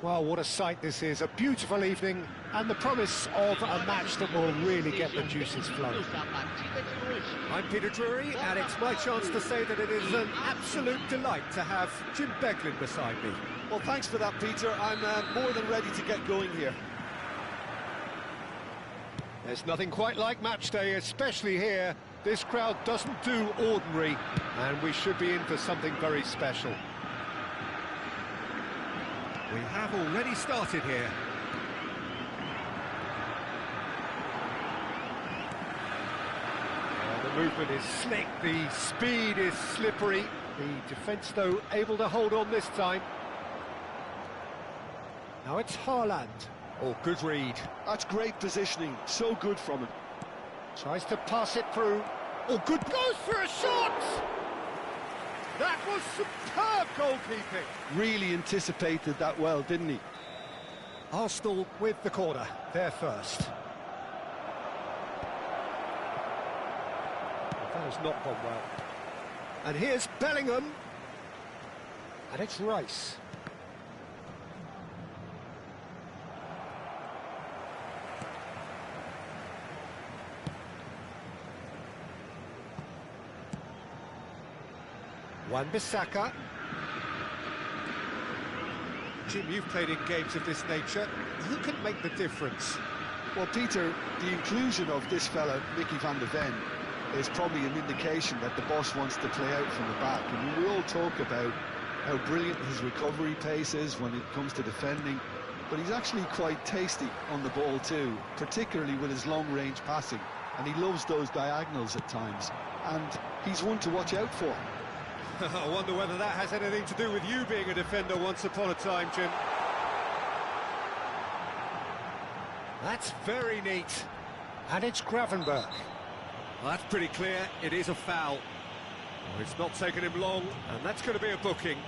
Well, what a sight this is, a beautiful evening, and the promise of a match that will really get the juices flowing. I'm Peter Drury, and it's my chance to say that it is an absolute delight to have Jim Beglin beside me. Well, thanks for that, Peter. I'm more than ready to get going here. There's nothing quite like match day, especially here. This crowd doesn't do ordinary, and we should be in for something very special. We have already started here. The movement is slick, the speed is slippery. The defence, though, able to hold on this time. Now it's Haaland. Oh, good read. That's great positioning, so good from him. Tries to pass it through. Oh, good, goes for a shot! That was superb goalkeeping. Really anticipated that well, didn't he? Arsenal with the corner, there first. That has not gone well. And here's Bellingham. And it's Rice. Wan-Bissaka. Jim, you've played in games of this nature. Who can make the difference? Well, Peter, the inclusion of this fella, Mickey van de Ven, is probably an indication that the boss wants to play out from the back. I mean, we all talk about how brilliant his recovery pace is when it comes to defending, but he's actually quite tasty on the ball too, particularly with his long-range passing, and he loves those diagonals at times, and he's one to watch out for. I wonder whether that has anything to do with you being a defender once upon a time, Jim. That's very neat. And it's Gravenberch. Well, that's pretty clear. It is a foul. Well, it's not taken him long, and that's going to be a booking.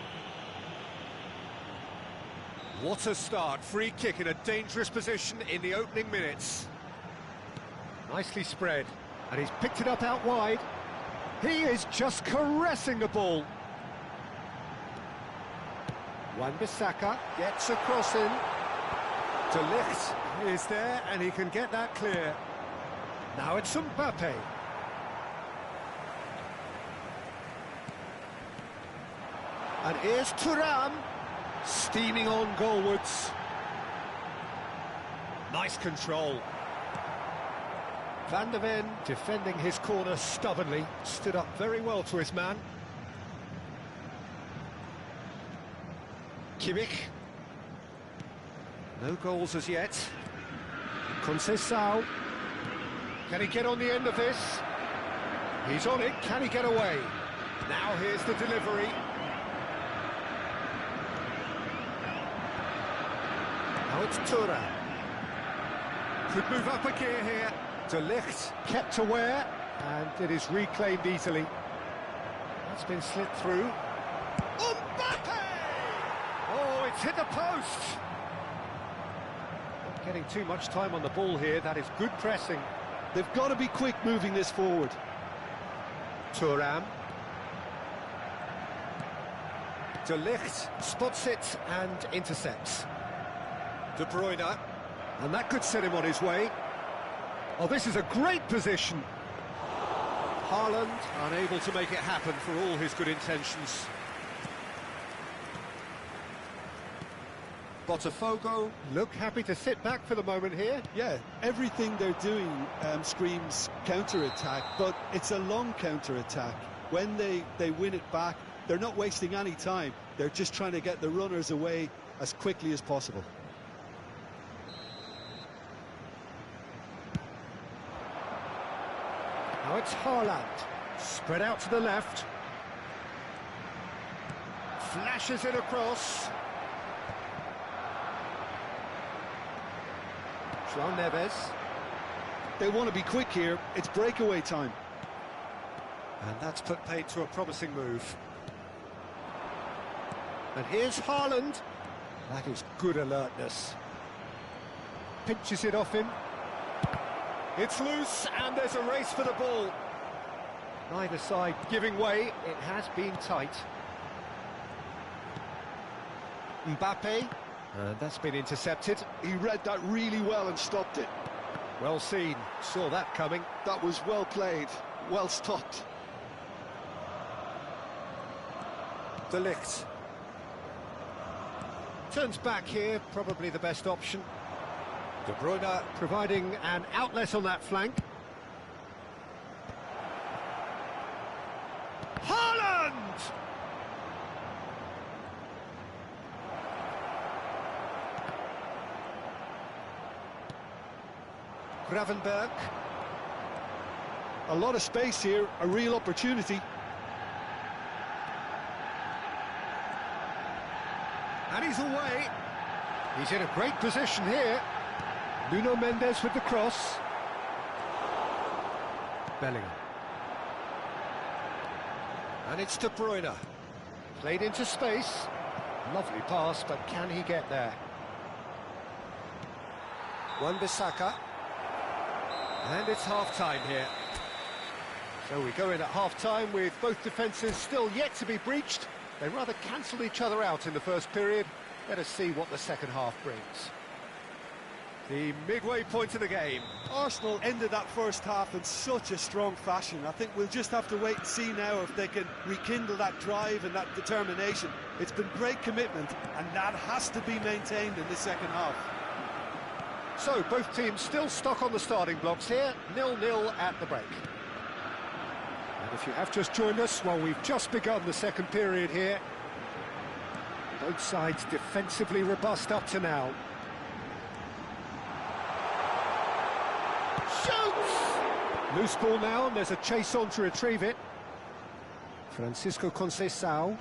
What a start. Free kick in a dangerous position in the opening minutes. Nicely spread. And he's picked it up out wide. He is just caressing the ball. Wan-Bissaka gets a cross in. De Ligt is there, and he can get that clear. Now it's Mbappe. And here's Thuram, steaming on goalwards. Nice control. Van de Ven defending his corner stubbornly, stood up very well to his man. Kimmich. No goals as yet. Conceição. Can he get on the end of this? He's on it, can he get away? Now here's the delivery. Now it's Thuram. Could move up a gear here. De Ligt kept aware, and it is reclaimed easily. That's been slid through. Mbappe! Oh, it's hit the post! Not getting too much time on the ball here, that is good pressing. They've got to be quick moving this forward. Thuram. De Ligt spots it and intercepts. De Bruyne. And that could set him on his way. Oh, this is a great position. Haaland unable to make it happen for all his good intentions. Botafogo look happy to sit back for the moment here. Yeah, everything they're doing screams counter-attack, but it's a long counter-attack. When they win it back, they're not wasting any time. They're just trying to get the runners away as quickly as possible. Now it's Haaland, spread out to the left. Flashes it across. João Neves. They want to be quick here, it's breakaway time. And that's put paid to a promising move. And here's Haaland. That is good alertness. Pinches it off him. It's loose, and there's a race for the ball. Neither side giving way, it has been tight. Mbappe, And that's been intercepted. He read that really well and stopped it. Well seen, saw that coming. That was well played, well stopped. De Ligt. Turns back here, probably the best option. De Bruyne providing an outlet on that flank. Haaland! Gravenberg. A lot of space here, a real opportunity. And he's away. He's in a great position here. Nuno Mendes with the cross. Bellingham. And it's De Bruyne. Played into space. Lovely pass, but can he get there? Wan-Bissaka. And it's half-time here. So we go in at half-time with both defences still yet to be breached. They rather cancelled each other out in the first period. Let us see what the second half brings. The midway point of the game. Arsenal ended that first half in such a strong fashion. I think we'll just have to wait and see now if they can rekindle that drive and that determination. It's been great commitment, and that has to be maintained in the second half. So, both teams still stuck on the starting blocks here, 0-0 at the break. And if you have just joined us, well, we've just begun the second period here. Both sides defensively robust up to now. Shoots! Loose ball now, and there's a chase on to retrieve it. Francisco Conceição.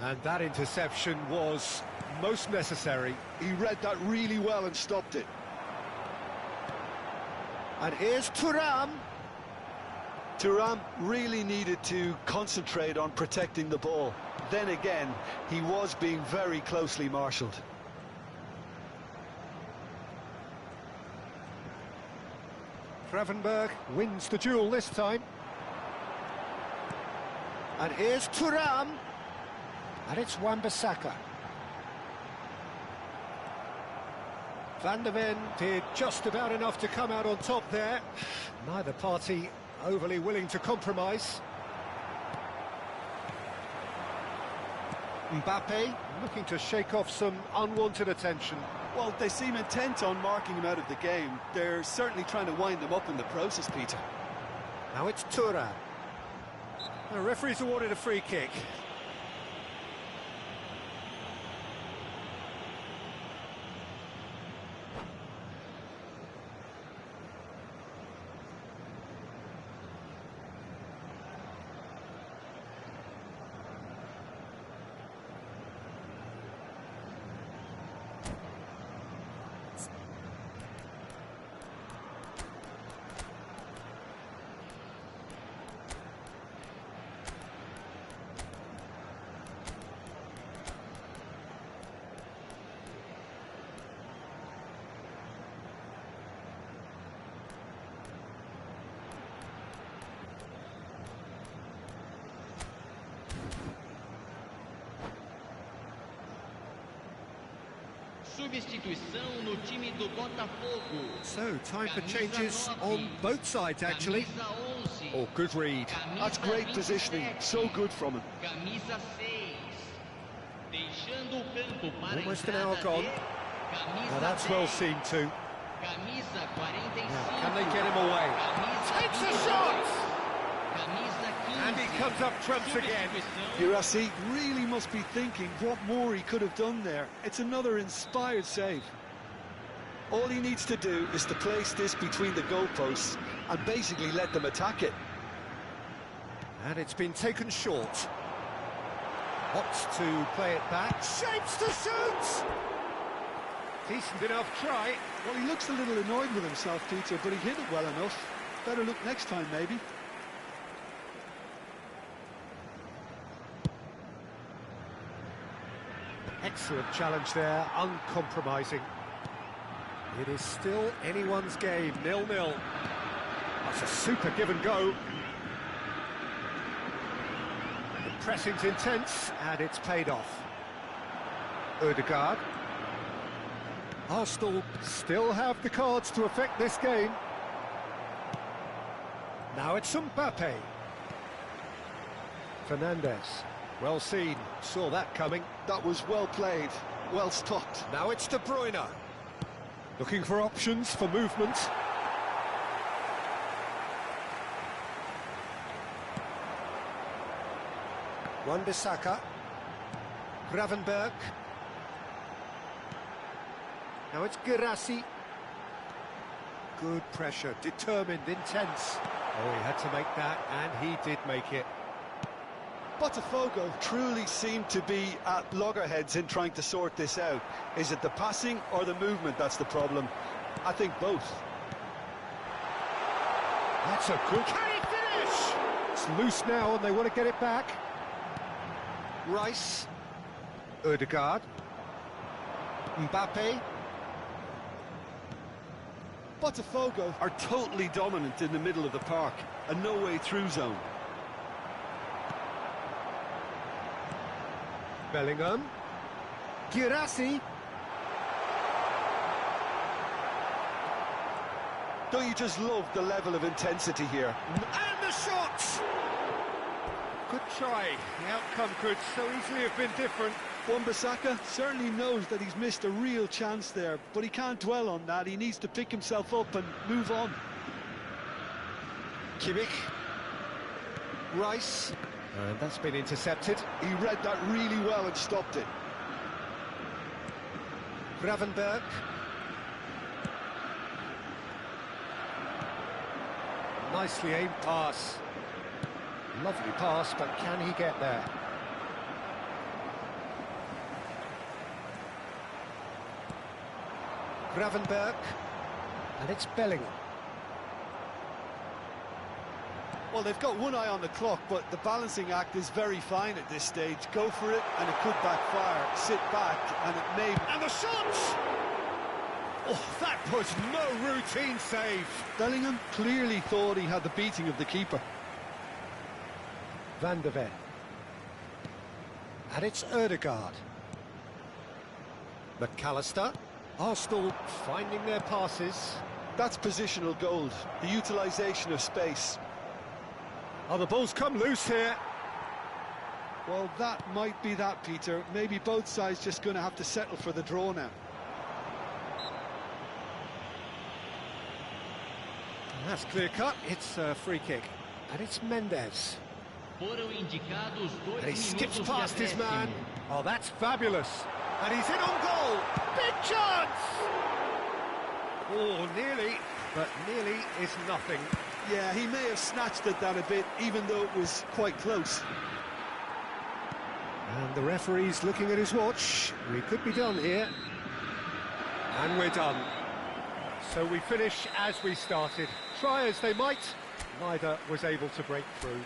And that interception was most necessary. He read that really well and stopped it. And here's Thuram. Thuram really needed to concentrate on protecting the ball. Then again, he was being very closely marshalled. Gravenberg wins the duel this time. And here's Thuram. And it's Wan-Bissaka. Van der Ven did just about enough to come out on top there. Neither party overly willing to compromise. Mbappe looking to shake off some unwanted attention. Well, they seem intent on marking him out of the game. They're certainly trying to wind him up in the process, Peter. Now it's Thuram. The referee's awarded a free kick. Substituição no time do Botafogo. So, time for changes on both sides, actually. Oh, good read. That's great positioning, so good from him. Camisa 6. Deixando o campo para Almost an hour gone. Now that's well seen too. Camisa 45. Now, can they get him away? Takes a shot! And he comes up trumps again. Girassi really must be thinking what more he could have done there. It's another inspired save. All he needs to do is to place this between the goalposts and basically let them attack it. And it's been taken short. Opts to play it back. Shapes to shoot! Decent enough try. Well, he looks a little annoyed with himself, Peter, but he hit it well enough. Better look next time, maybe. Excellent challenge there, uncompromising. It is still anyone's game, 0-0. That's a super give and go. The pressing's intense, and it's paid off. Ødegaard. Arsenal still have the cards to affect this game. Now it's Mbappe. Fernandes. Well seen, saw that coming. That was well played, well stopped. Now it's De Bruyne. Looking for options for movement. Wan-Bissaka. Gravenberg. Now it's Guirassy. Good pressure, determined, intense. Oh, he had to make that, and he did make it. Botafogo truly seem to be at loggerheads in trying to sort this out. Is it the passing or the movement that's the problem? I think both. That's a good... Can he finish? It's loose now, and they want to get it back. Rice. Ødegaard. Mbappe. Botafogo are totally dominant in the middle of the park, a no-way-through zone. Bellingham. Guirassy. Don't you just love the level of intensity here? And the shot! Good try. The outcome could so easily have been different. Wan-Bissaka certainly knows that he's missed a real chance there, but he can't dwell on that. He needs to pick himself up and move on. Kimmich. Rice. And that's been intercepted. He read that really well and stopped it. Gravenberg. Nicely aimed pass. Lovely pass, but can he get there? Gravenberg. And it's Bellingham. Well, they've got one eye on the clock, but the balancing act is very fine at this stage. Go for it, and it could backfire. Sit back, and it may... And the shot! Oh, that was no routine save. Bellingham clearly thought he had the beating of the keeper. Van de Ven. And it's Ødegaard. McAllister. Arsenal finding their passes. That's positional gold, the utilisation of space. Oh, the ball's come loose here. Well, that might be that, Peter. Maybe both sides just going to have to settle for the draw now. And that's clear-cut. It's a free kick. And it's Mendes. And he skips past his man. Oh, that's fabulous. And he's in on goal. Big chance! Oh, nearly, but nearly is nothing. Yeah, he may have snatched at that a bit, even though it was quite close. And the referee's looking at his watch. We could be done here. And we're done. So we finish as we started. Try as they might, neither was able to break through.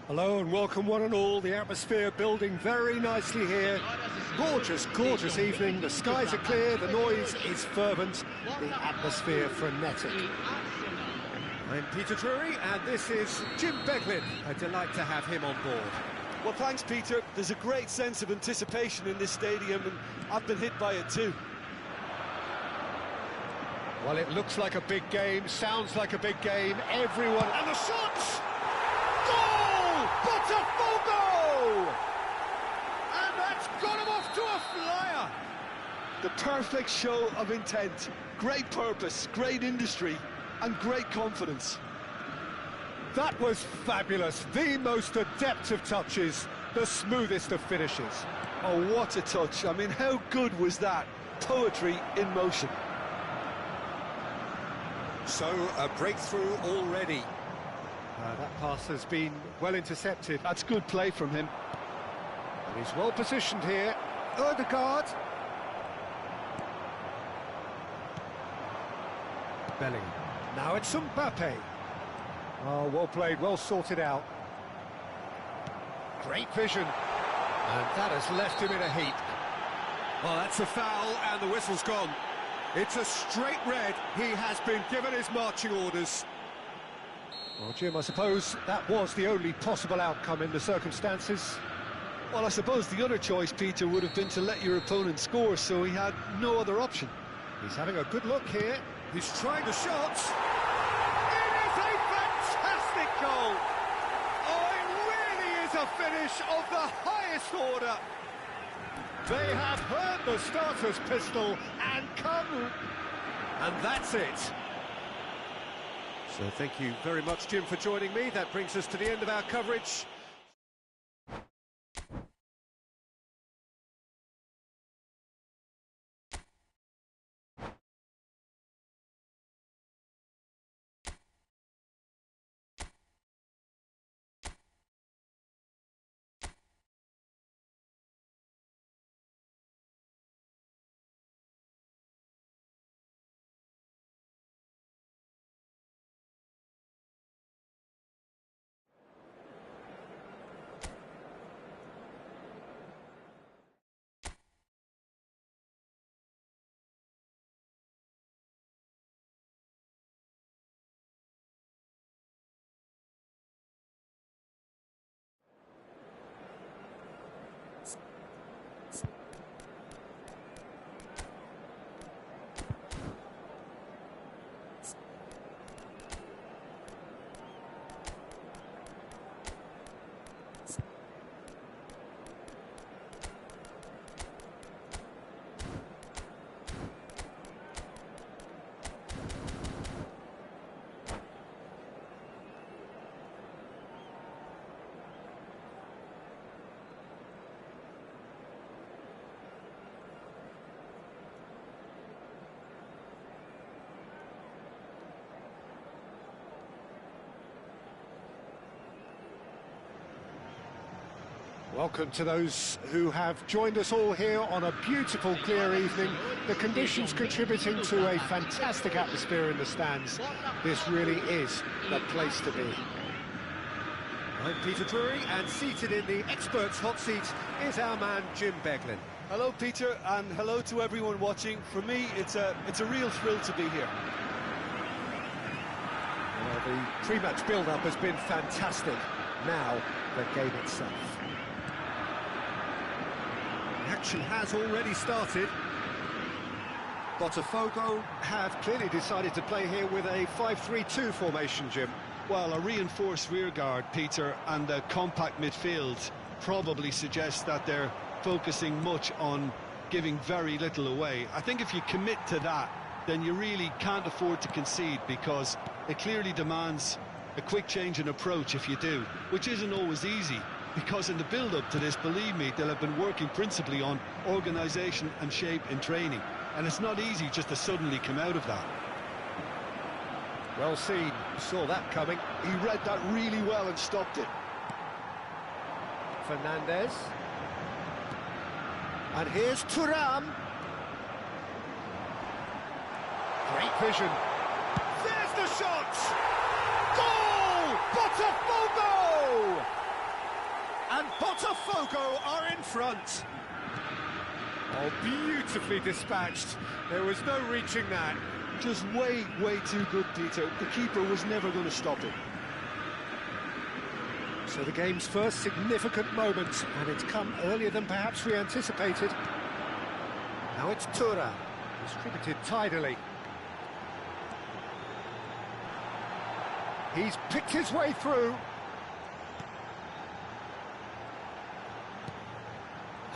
Hello and welcome one and all. The atmosphere building very nicely here. Gorgeous, gorgeous evening. The skies are clear, the noise is fervent, the atmosphere frenetic. I'm Peter Drury and this is Jim Beglin. A delight to have him on board. Well, thanks, Peter. There's a great sense of anticipation in this stadium, and I've been hit by it too. Well, it looks like a big game, sounds like a big game. Everyone... And the shots! Goal! Botafogo! And that's got him off to a flyer! The perfect show of intent, great purpose, great industry, and great confidence. That was fabulous. The most adept of touches, the smoothest of finishes. Oh, what a touch. I mean, how good was that? Poetry in motion. So, a breakthrough already. That pass has been well intercepted. That's good play from him. And he's well positioned here. Odegaard. Bellingham. Now it's Mbappe. Oh, well played, well sorted out. Great vision. And that has left him in a heap. Well, that's a foul, and the whistle's gone. It's a straight red. He has been given his marching orders. Well, Jim, I suppose that was the only possible outcome in the circumstances. Well, I suppose the other choice, Peter, would have been to let your opponent score, so he had no other option. He's having a good look here. He's trying the shots. It is a fantastic goal. Oh, it really is a finish of the highest order. They have heard the starter's pistol and come. And that's it. So thank you very much, Jim, for joining me. That brings us to the end of our coverage. Welcome to those who have joined us all here on a beautiful, clear evening. The conditions contributing to a fantastic atmosphere in the stands. This really is the place to be. I'm Peter Drury, and seated in the experts' hot seat is our man Jim Beglin. Hello, Peter, and hello to everyone watching. For me, it's a real thrill to be here. Well, the pre-match build-up has been fantastic. Now, the game itself. Action has already started. Botafogo have clearly decided to play here with a 5-3-2 formation, Jim. Well, a reinforced rearguard, Peter, and a compact midfield probably suggests that they're focusing much on giving very little away. I think if you commit to that, then you really can't afford to concede, because it clearly demands a quick change in approach if you do, which isn't always easy. Because in the build-up to this, believe me, they'll have been working principally on organisation and shape in training. And it's not easy just to suddenly come out of that. Well seen, saw that coming. He read that really well and stopped it. Fernandez. And here's Thuram. Great vision. There's the shot! Goal! Botafogo! Botafogo are in front. Oh, beautifully dispatched. There was no reaching that. Just way too good, Peter. The keeper was never going to stop it. So the game's first significant moment, and it's come earlier than perhaps we anticipated. Now it's Thuram, distributed tidily. He's picked his way through.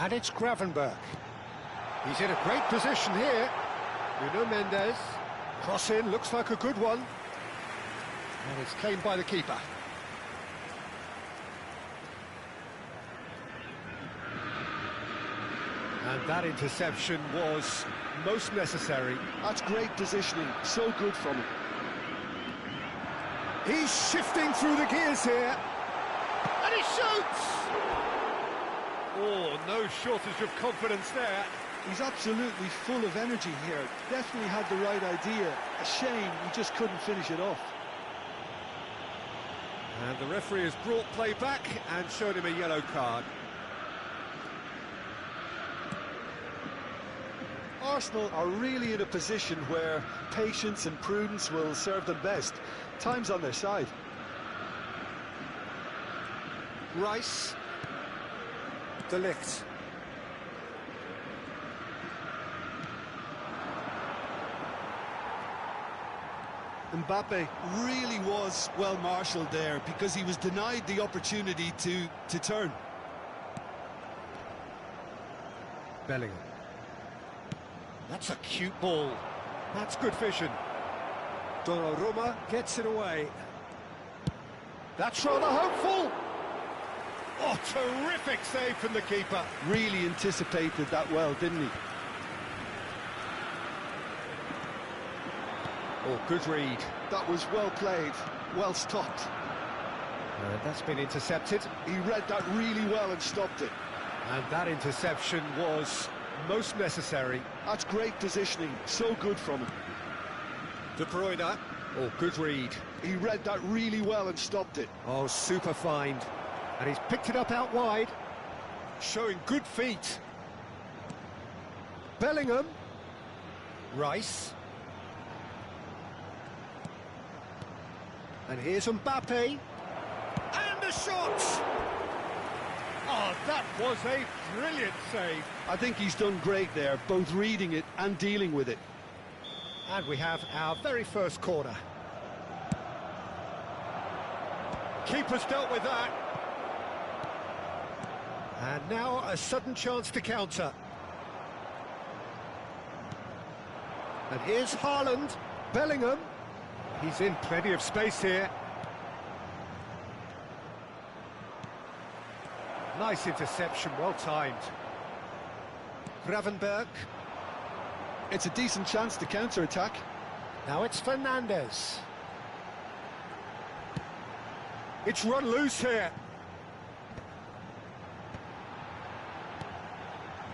And it's Gravenberch. He's in a great position here. Nuno Mendes. Cross in, looks like a good one. And it's claimed by the keeper. And that interception was most necessary. That's great positioning, so good from him. He's shifting through the gears here. And he shoots! Oh, no shortage of confidence there. He's absolutely full of energy here. Definitely had the right idea. A shame he just couldn't finish it off. And the referee has brought play back and shown him a yellow card. Arsenal are really in a position where patience and prudence will serve them best. Time's on their side. Rice. De Ligt. Mbappe really was well marshalled there because he was denied the opportunity to turn. Bellingham. That's a cute ball. That's good vision. Donnarumma gets it away. That's rather hopeful. Oh, terrific save from the keeper. Really anticipated that well, didn't he? Oh, good read. That was well played, well stopped. That's been intercepted. He read that really well and stopped it. And that interception was most necessary. That's great positioning, so good from him. De Bruyne. Oh, good read. He read that really well and stopped it. Oh, super find. And he's picked it up out wide. Showing good feet. Bellingham. Rice. And here's Mbappe. And the shot! Oh, that was a brilliant save. I think he's done great there, both reading it and dealing with it. And we have our very first corner. Keeper's dealt with that. And now a sudden chance to counter. And here's Haaland. Bellingham. He's in plenty of space here. Nice interception, well timed. Gravenberch. It's a decent chance to counter-attack. Now it's Fernandes. It's run loose here.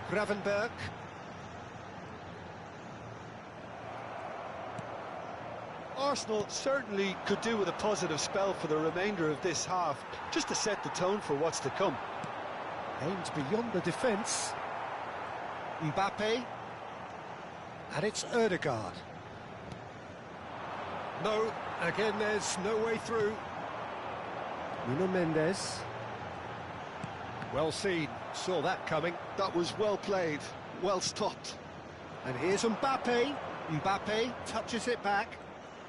Gravenberch. Arsenal certainly could do with a positive spell for the remainder of this half, just to set the tone for what's to come. Aims beyond the defence. Mbappe. And it's Ødegaard. No, again there's no way through. Nuno Mendes. Well seen, saw that coming. That was well played, well stopped. And here's Mbappe. Mbappe touches it back.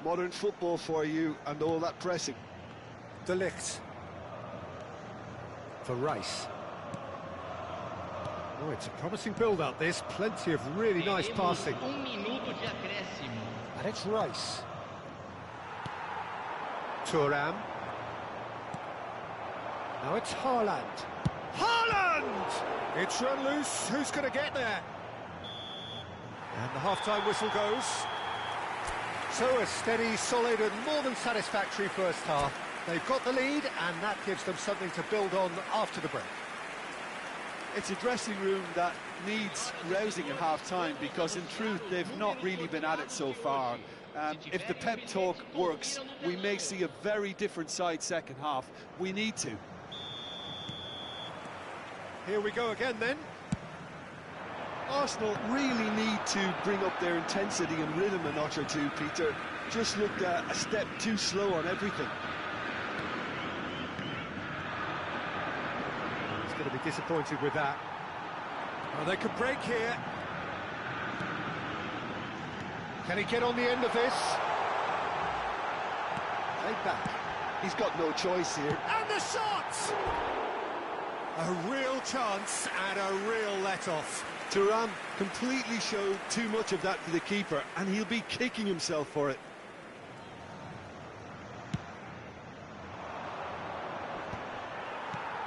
Modern football for you and all that pressing. De Ligt. For Rice. Oh, it's a promising build-up, this. Plenty of really nice passing. And it's Rice. Thuram. Now it's Haaland. Haaland! It's run loose. Who's going to get there? And the half-time whistle goes. So a steady, solid and more than satisfactory first half. They've got the lead and that gives them something to build on after the break. It's a dressing room that needs rousing at half-time because in truth they've not really been at it so far. If the pep talk works, we may see a very different side second half. We need to. Here we go again then. Arsenal really need to bring up their intensity and rhythm a notch or two, Peter. Just looked a step too slow on everything. He's going to be disappointed with that. Well, they could break here. Can he get on the end of this? Take back. He's got no choice here. And the shot! A real chance and a real let-off. Thuram completely showed too much of that to the keeper, and he'll be kicking himself for it.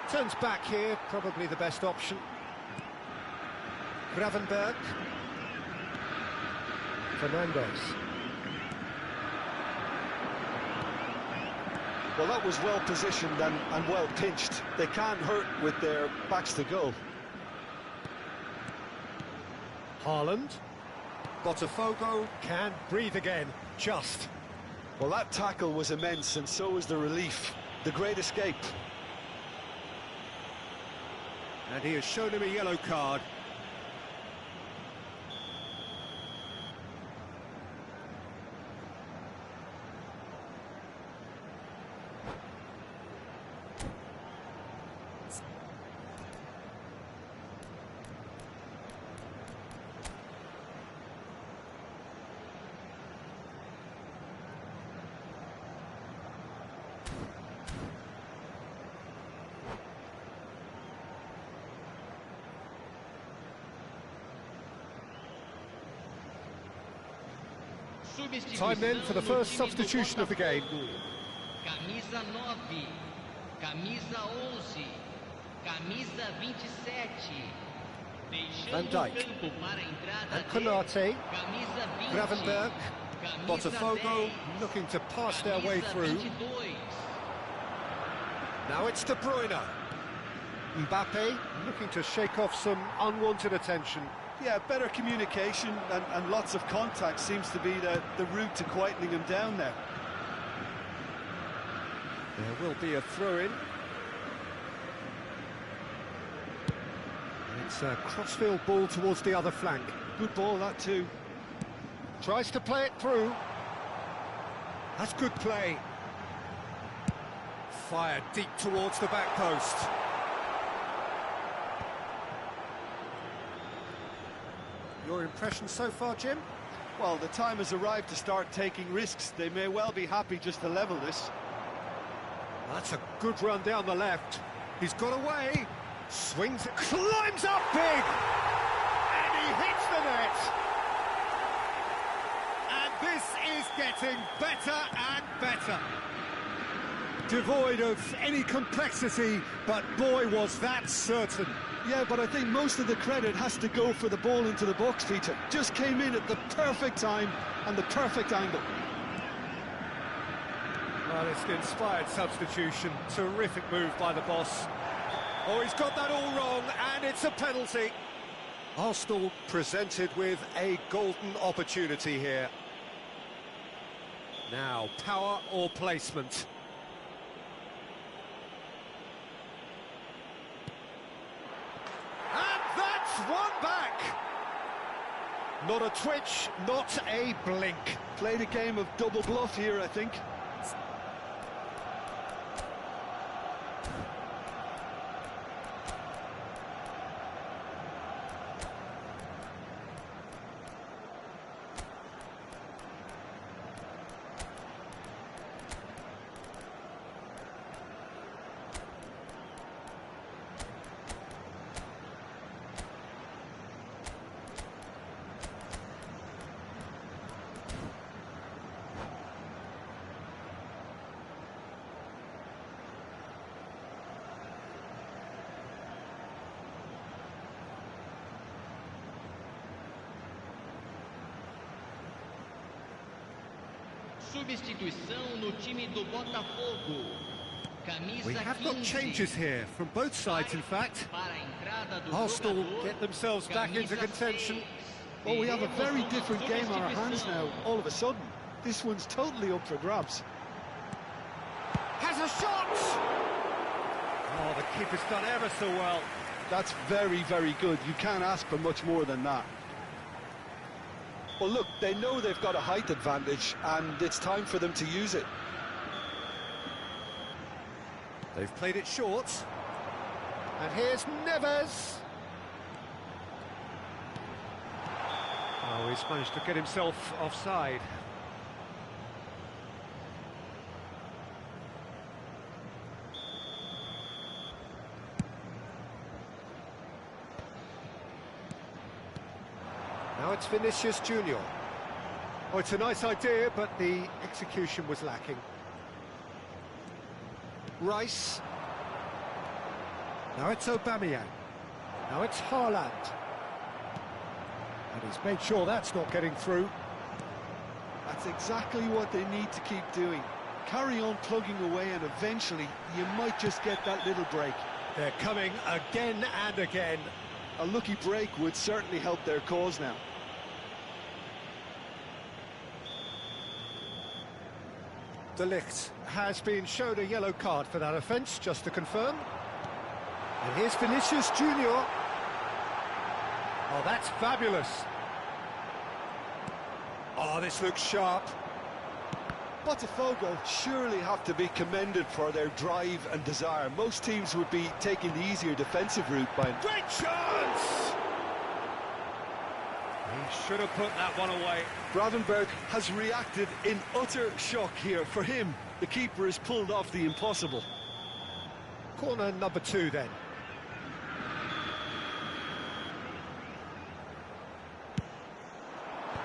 Turns back here, probably the best option. Gravenberg. Fernandez. Well, that was well positioned and well pinched. They can't hurt with their backs to goal. Haaland. Botafogo can breathe again, just. Well, that tackle was immense, and so was the relief. The great escape. And he has shown him a yellow card. Time then for the first substitution of the game. Camisa 9, camisa 11, camisa 27. Van Dijk. And Konate. Gravenberg. Botafogo looking to pass their way through. Now it's De Bruyne. Mbappe looking to shake off some unwanted attention. Yeah, better communication and lots of contact seems to be the route to quietening him down there. There will be a throw-in. It's a crossfield ball towards the other flank. Good ball, that too. Tries to play it through. That's good play. Fired deep towards the back post. Your impression so far, Jim? Well, the time has arrived to start taking risks. They may well be happy just to level this. That's a good run down the left. He's got away. Swings, climbs up big! And he hits the net! And this is getting better and better. Devoid of any complexity, but boy, was that certain. Yeah, but I think most of the credit has to go for the ball into the box, Peter. Just came in at the perfect time and the perfect angle. Well, it's an inspired substitution. Terrific move by the boss. Oh, he's got that all wrong, and it's a penalty. Arsenal presented with a golden opportunity here. Now, power or placement? One back. Not a twitch, not a blink. Played a game of double bluff here, I think. Substituição no time do Botafogo. Camisa We have got 15. changes here, from both sides in fact. Para a entrada do Arsenal jogador, get themselves back into camisa contention. 6. Well, we have a very Teremos different game on our hands now, all of a sudden. This one's totally up for grabs. Has a shot! Oh, the keeper's done ever so well. That's very, very good. You can't ask for much more than that. Well, look, they know they've got a height advantage, and it's time for them to use it. They've played it short. And here's Neves. Oh, he's managed to get himself offside. Now it's Vinicius Junior. Oh, it's a nice idea, but the execution was lacking. Rice. Now it's Aubameyang. Now it's Haaland. And he's made sure that's not getting through. That's exactly what they need to keep doing. Carry on plugging away, and eventually you might just get that little break. They're coming again and again. A lucky break would certainly help their cause now. De Ligt has been shown a yellow card for that offence, just to confirm. And here's Vinicius Junior. Oh, that's fabulous. Oh, this looks sharp. Botafogo surely have to be commended for their drive and desire. Most teams would be taking the easier defensive route by now. Great chance! He should have put that one away. Gravenberch has reacted in utter shock here. For him, the keeper has pulled off the impossible. Corner number 2 then.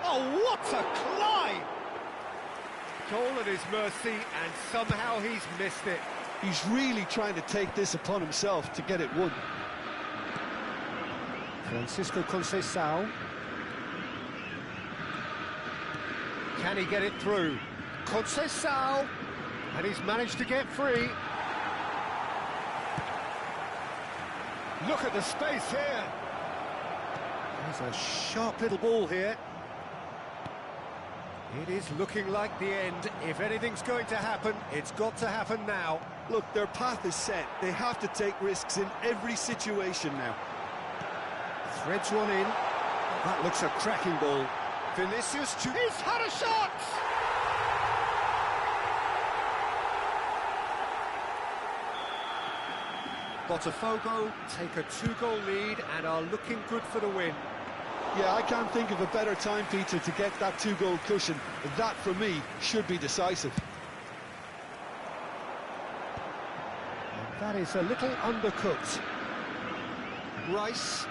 Oh, what a climb! Goal at his mercy, and somehow he's missed it. He's really trying to take this upon himself to get it won. Francisco Conceição. Can he get it through? Conceição! And he's managed to get free. Look at the space here. There's a sharp little ball here. It is looking like the end. If anything's going to happen, it's got to happen now. Look, their path is set. They have to take risks in every situation now. Threads one in. That looks a cracking ball. Vinicius Junior. He's had a shot! Botafogo take a 2-goal lead and are looking good for the win. Yeah, I can't think of a better time, Peter, to get that 2-goal cushion. That, for me, should be decisive. And that is a little undercooked. Rice.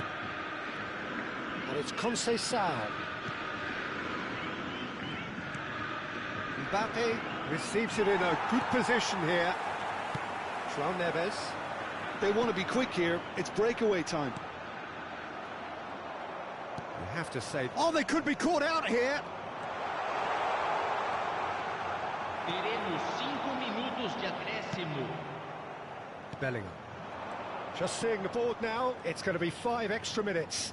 And it's Conceição. Mbappe receives it in a good position here. João Neves. They want to be quick here. It's breakaway time. You have to say... Oh, they could be caught out here. Teremos 5 minutos de acréscimo. Bellingham. Just seeing the board now, it's going to be 5 extra minutes.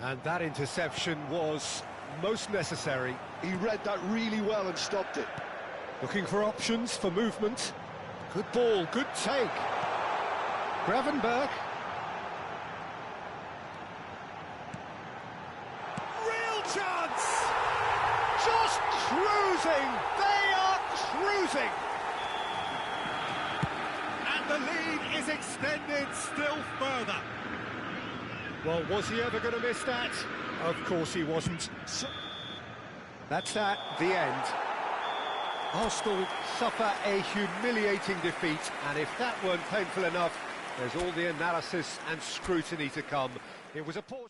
And that interception was most necessary. He read that really well and stopped it. Looking for options for movement. Good ball, good take. Gravenberch. Real chance! Just cruising! They are cruising! And the lead is extended still further. Well, was he ever going to miss that? Of course he wasn't. That's that, the end. Arsenal suffer a humiliating defeat, and if that weren't painful enough, there's all the analysis and scrutiny to come. It was a poor...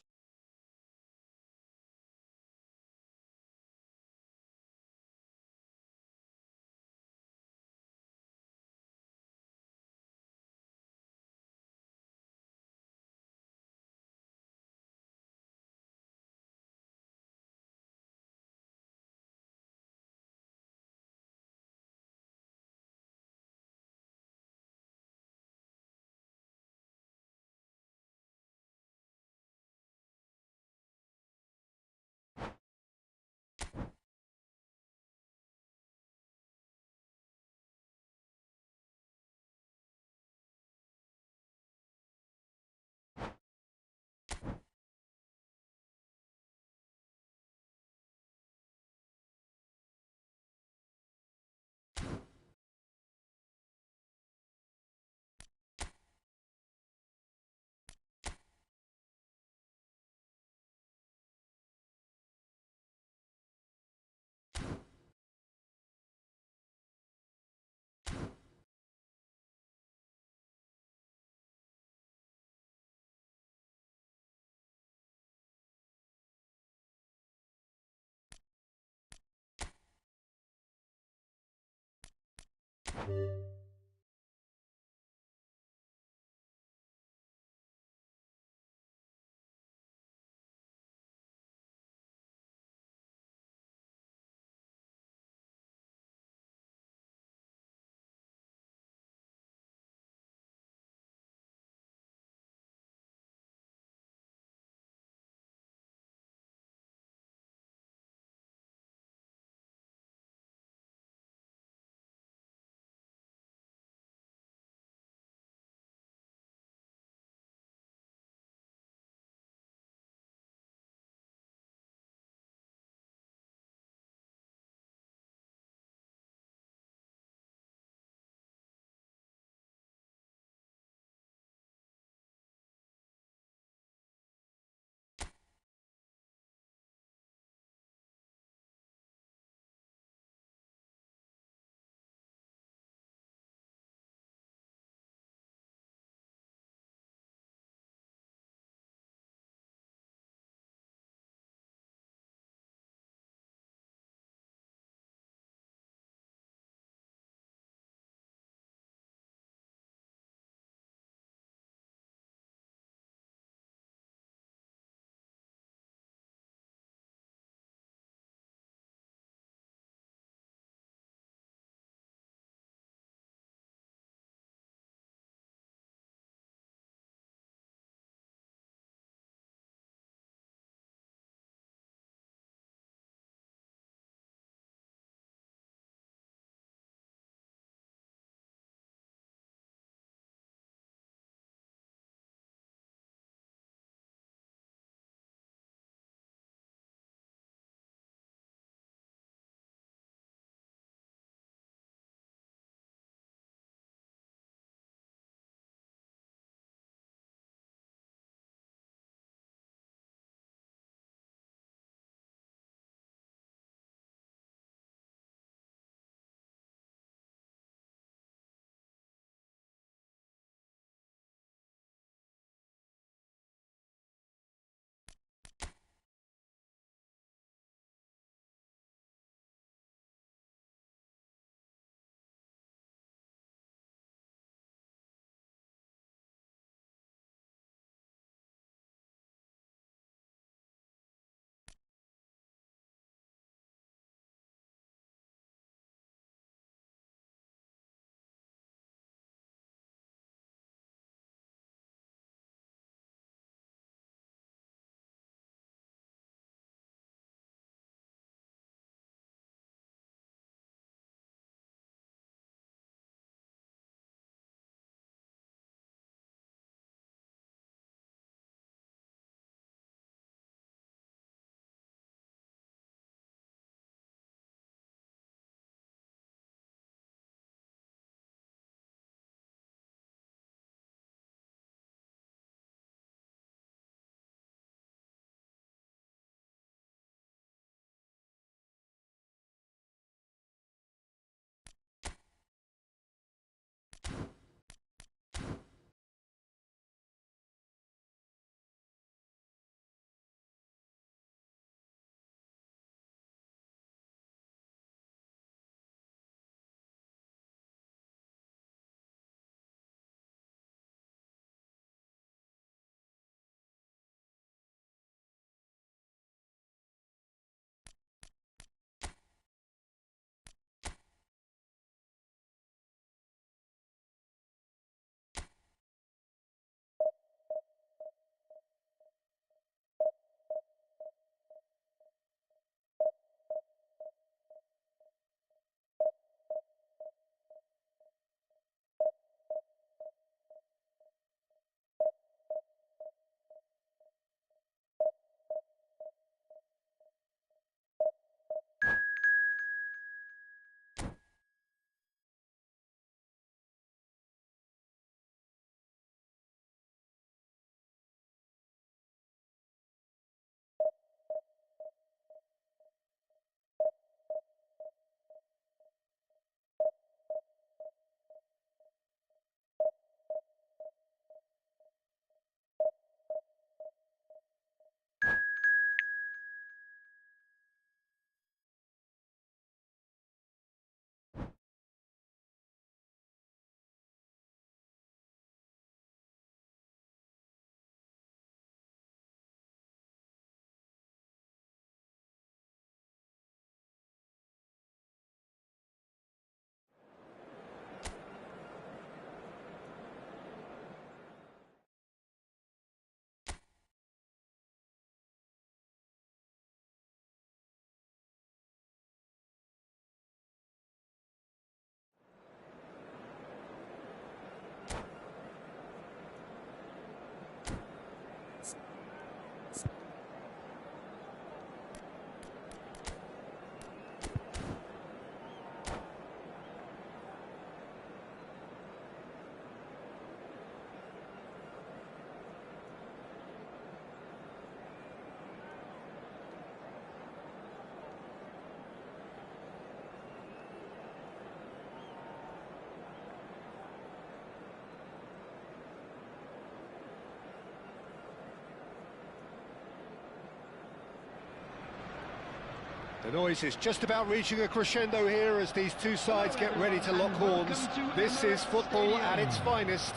The noise is just about reaching a crescendo here as these two sides get ready to lock horns. This is football at its finest.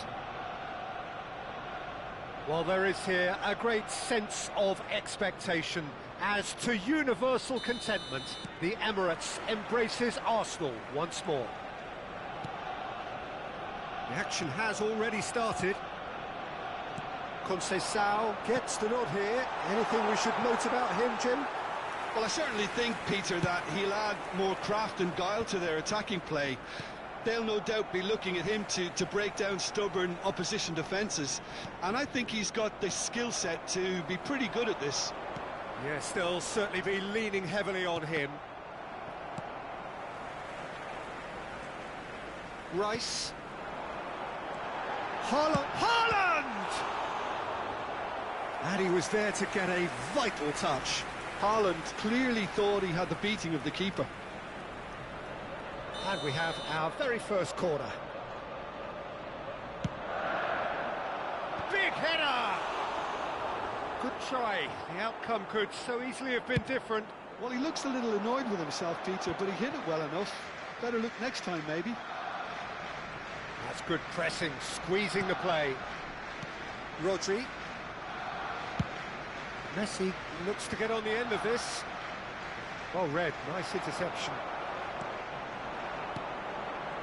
Well, there is here a great sense of expectation as to universal contentment. The Emirates embraces Arsenal once more. The action has already started. Conceição gets the nod here. Anything we should note about him, Jim? Well, I certainly think, Peter, that he'll add more craft and guile to their attacking play. They'll no doubt be looking at him to break down stubborn opposition defences. And I think he's got the skill set to be pretty good at this. Yes, they'll certainly be leaning heavily on him. Rice. Haaland! And he was there to get a vital touch. Haaland clearly thought he had the beating of the keeper. And we have our very first corner. Big header! Good try. The outcome could so easily have been different. Well, he looks a little annoyed with himself, Peter, but he hit it well enough. Better look next time, maybe. That's good pressing, squeezing the play. Rodri. Messi looks to get on the end of this. Well read, nice interception.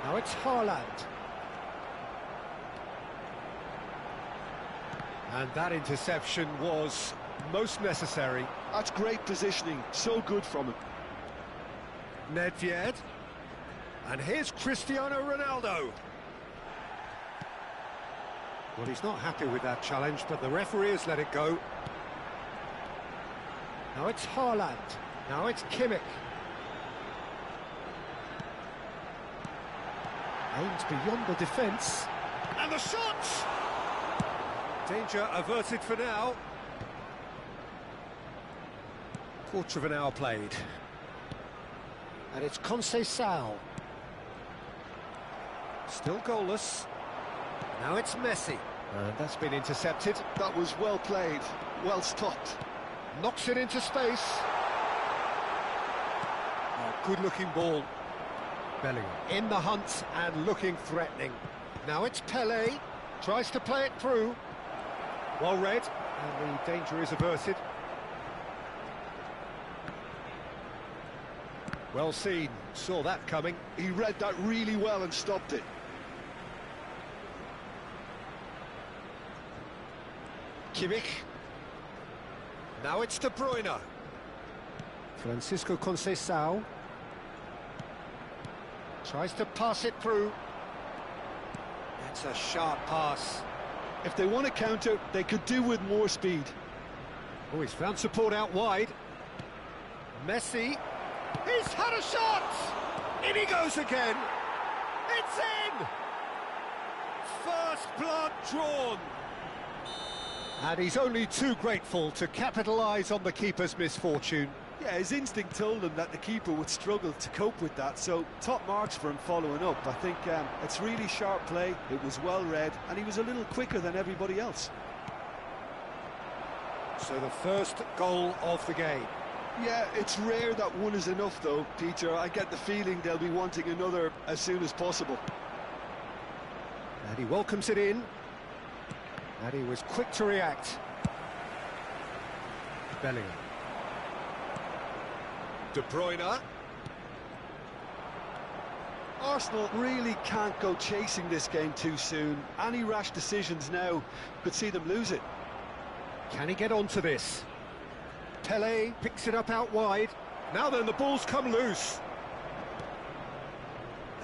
Now it's Haaland. And that interception was most necessary. That's great positioning, so good from him. Nedved. And here's Cristiano Ronaldo. Well, he's not happy with that challenge, but the referee has let it go. Now it's Haaland. Now it's Kimmich. Aims beyond the defence. And the shot! Danger averted for now. Quarter of an hour played. And it's Conceição. Still goalless. Now it's Messi. And that's been intercepted. That was well played, well stopped. Knocks it into space. Oh, good-looking ball. Bellingham in the hunt and looking threatening. Now it's Pelé. Tries to play it through. Well read. And the danger is averted. Well seen. Saw that coming. He read that really well and stopped it. Kimmich. Now it's De Bruyne. Francisco Conceição. Tries to pass it through. That's a sharp pass. If they want to counter, they could do with more speed. Oh, he's found support out wide. Messi. He's had a shot! In he goes again. It's in! First blood drawn. And he's only too grateful to capitalise on the keeper's misfortune. Yeah, his instinct told him that the keeper would struggle to cope with that, so top marks for him following up. I think it's really sharp play, it was well read, and he was a little quicker than everybody else. So the first goal of the game. Yeah, it's rare that one is enough though, Peter. I get the feeling they'll be wanting another as soon as possible. And he welcomes it in. And he was quick to react. Bellingham. De Bruyne. Arsenal really can't go chasing this game too soon. Any rash decisions now could see them lose it. Can he get onto this? Pelé picks it up out wide. Now then, the ball's come loose.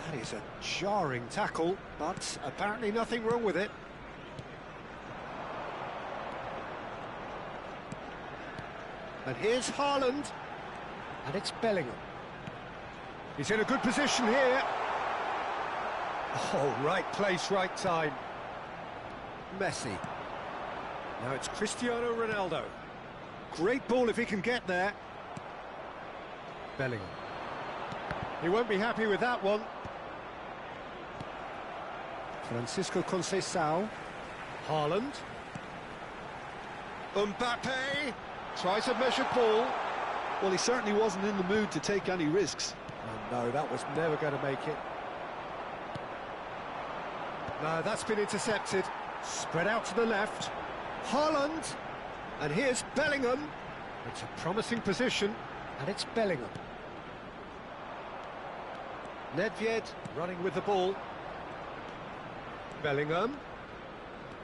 That is a jarring tackle, but apparently nothing wrong with it. And here's Haaland. And it's Bellingham. He's in a good position here. Oh, right place, right time. Messi. Now it's Cristiano Ronaldo. Great ball if he can get there. Bellingham. He won't be happy with that one. Francisco Conceição. Haaland. Mbappe. Tries a measured ball. Well, he certainly wasn't in the mood to take any risks. Oh, no, that was never going to make it. No, that's been intercepted. Spread out to the left. Haaland. And here's Bellingham. It's a promising position, and it's Bellingham. Nedved running with the ball. Bellingham.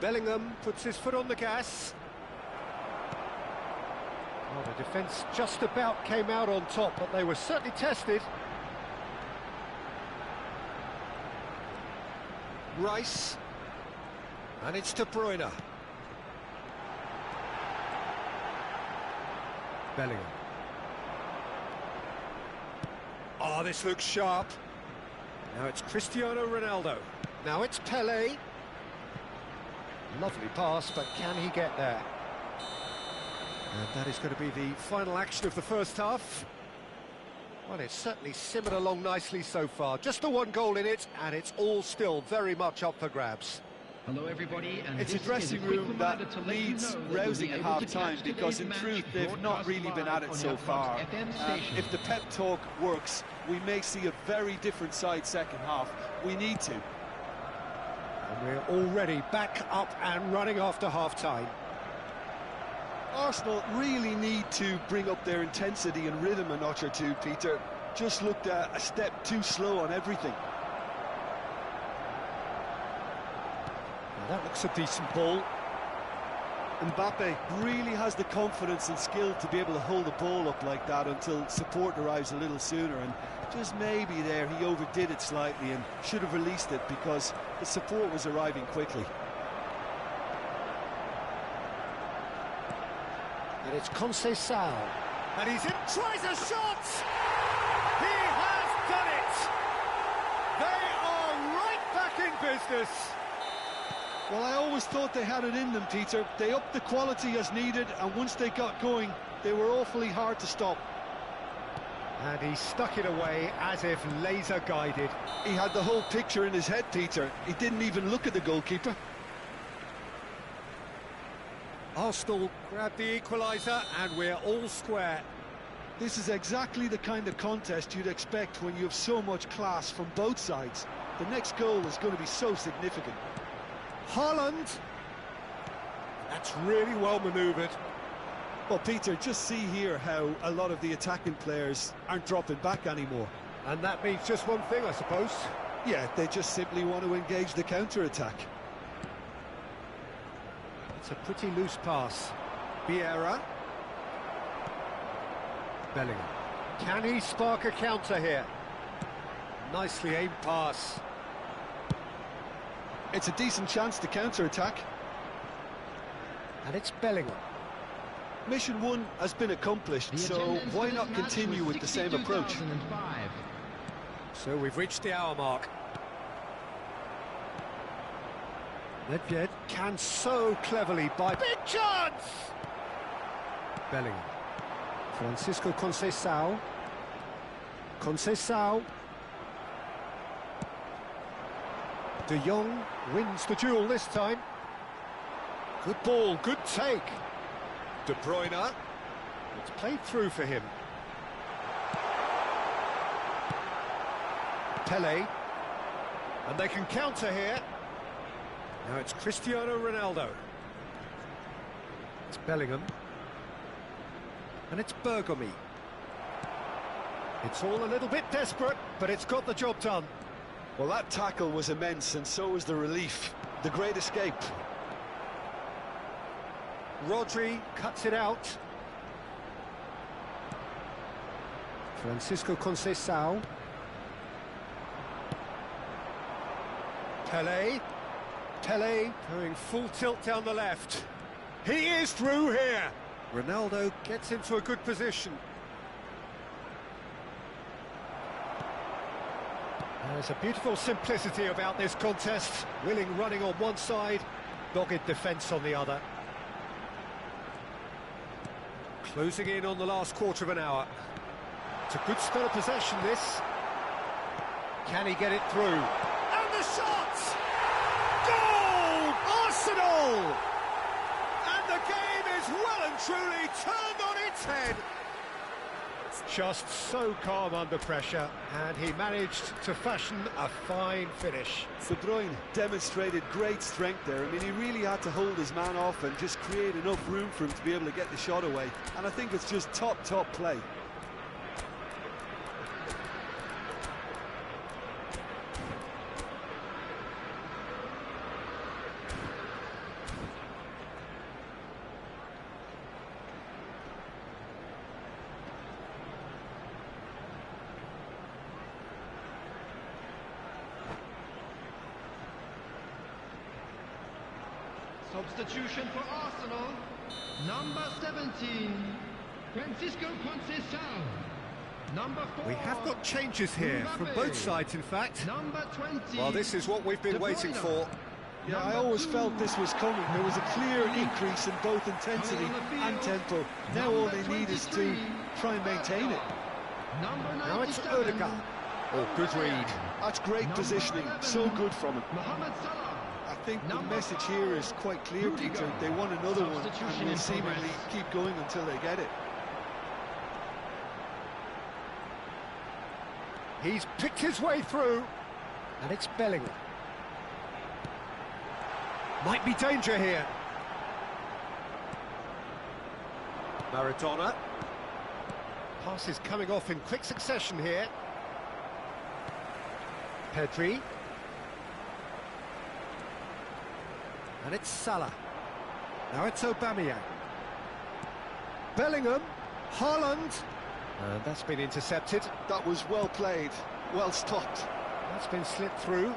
Bellingham puts his foot on the gas. Well, the defence just about came out on top, but they were certainly tested. Rice. And it's De Bruyne. Bellingham. Oh, this looks sharp. Now it's Cristiano Ronaldo. Now it's Pelé. Lovely pass, but can he get there? And that is going to be the final action of the first half. Well, it's certainly simmered along nicely so far. Just the one goal in it, and it's all still very much up for grabs. Hello everybody, and it's a dressing room that needs rousing at half-time, because in truth they've not really been at it so far. If the pep talk works, we may see a very different side second half. We need to. And we're already back up and running after half-time. Arsenal really need to bring up their intensity and rhythm a notch or two, Peter. Just looked a step too slow on everything. That looks a decent ball. Mbappe really has the confidence and skill to be able to hold the ball up like that until support arrives a little sooner, and just maybe there he overdid it slightly and should have released it because the support was arriving quickly. And it's Conceição. And he's in, tries a shot! He has done it! They are right back in business! Well, I always thought they had it in them, Peter. They upped the quality as needed, and once they got going, they were awfully hard to stop. And he stuck it away as if laser-guided. He had the whole picture in his head, Peter. He didn't even look at the goalkeeper. Arsenal grab the equaliser, and we're all square. This is exactly the kind of contest you'd expect when you have so much class from both sides. The next goal is going to be so significant. Haaland. That's really well manoeuvred. Well, Peter, just see here how a lot of the attacking players aren't dropping back anymore. And that means just one thing, I suppose. Yeah, they just simply want to engage the counter-attack. It's a pretty loose pass. Vieira. Bellingham. Can he spark a counter here? Nicely aimed pass. It's a decent chance to counter-attack. And it's Bellingham. Mission one has been accomplished, so why not continue with the same approach? So we've reached the hour mark. Nedved can so cleverly buy... Big chance! Bellingham. Francisco Conceição. Conceição. De Jong wins the duel this time. Good ball, good take. De Bruyne. It's played through for him. Pelé. And they can counter here. Now it's Cristiano Ronaldo. It's Bellingham. And it's Bergomi. It's all a little bit desperate, but it's got the job done. Well, that tackle was immense, and so was the relief. The great escape. Rodri cuts it out. Francisco Conceição. Pelé. Pelé going full tilt down the left. He is through here. Ronaldo gets into a good position. There's a beautiful simplicity about this contest. Willing running on one side, dogged defence on the other. Closing in on the last quarter of an hour. It's a good spell of possession, this. Can he get it through? And the shot! Goal! Arsenal! And the game is well and truly turned on its head. Just so calm under pressure, and he managed to fashion a fine finish. De Bruyne demonstrated great strength there. I mean, he really had to hold his man off and just create enough room for him to be able to get the shot away. And I think it's just top play. Substitution for Arsenal. Number 17, Francisco Conceição. Number 4. We have got changes here from both sides, in fact. Number 20. Well, this is what we've been waiting for. Yeah, I always felt this was coming. There was a clear increase in both intensity and tempo. Now all they need is to try and maintain it. Now it's Odegaard. Oh, good read. That's great positioning. So good from him. Mohamed Salah. I think the message here is quite clear, Peter. They want another one and will seemingly keep going until they get it. He's picked his way through, and it's Bellingham. Might be danger here. Maradona. Passes coming off in quick succession here. Pedri. And it's Salah. Now it's Aubameyang. Bellingham. Haaland. And that's been intercepted. That was well played, well stopped. That's been slipped through.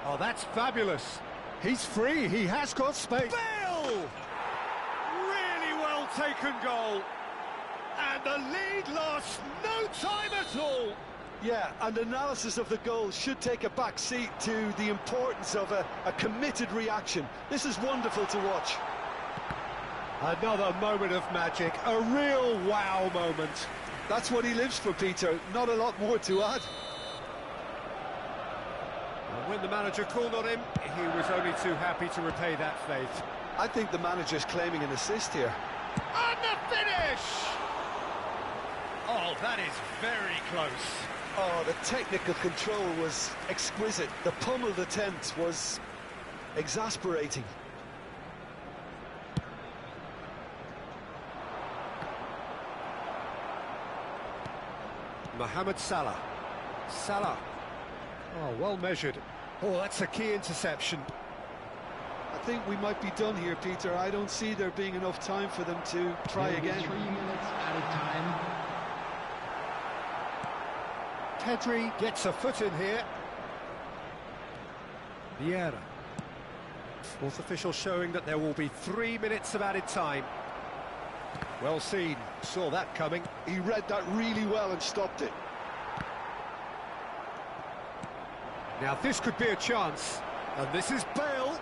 Oh, that's fabulous. He's free, he has got space. Bale! Really well taken goal. And the lead lost no time at all. Yeah, and analysis of the goal should take a back seat to the importance of a committed reaction. This is wonderful to watch. Another moment of magic, a real wow moment. That's what he lives for, Peter. Not a lot more to add. And when the manager called on him, he was only too happy to repay that faith. I think the manager's claiming an assist here. And the finish! Oh, that is very close. Oh, the technical control was exquisite. The pummeled attempt was exasperating. Mohamed Salah. Salah. Oh, well measured. Oh, that's a key interception. I think we might be done here, Peter. I don't see there being enough time for them to try again. 3 minutes added time. Pedri gets a foot in here. Vieira. Fourth official showing that there will be 3 minutes of added time. Well seen, saw that coming. He read that really well and stopped it. Now this could be a chance, and this is Bale.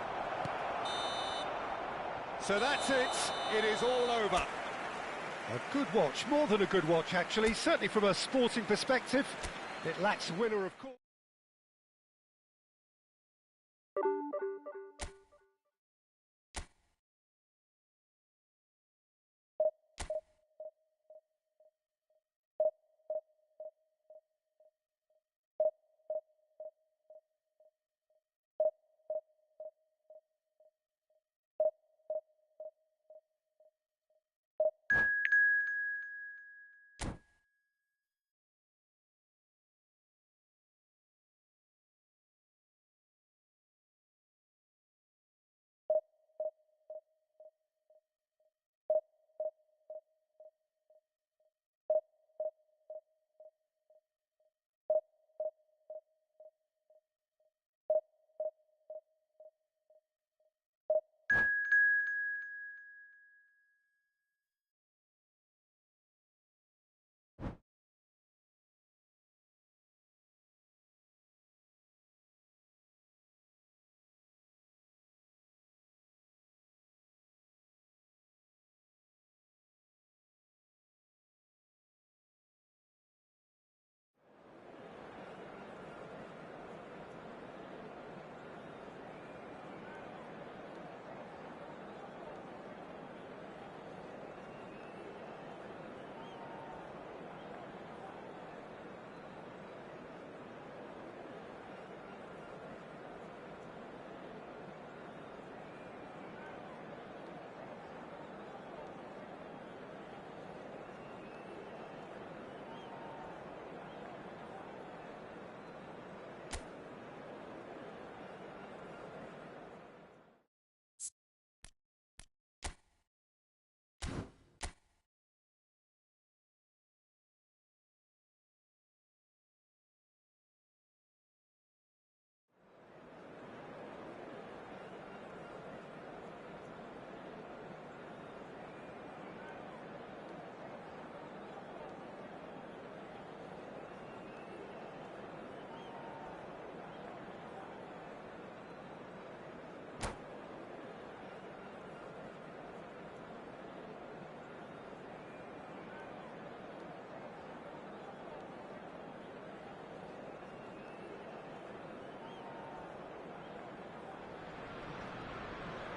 So that's it, it is all over. A good watch, more than a good watch actually, certainly from a sporting perspective. It lacks winner of course.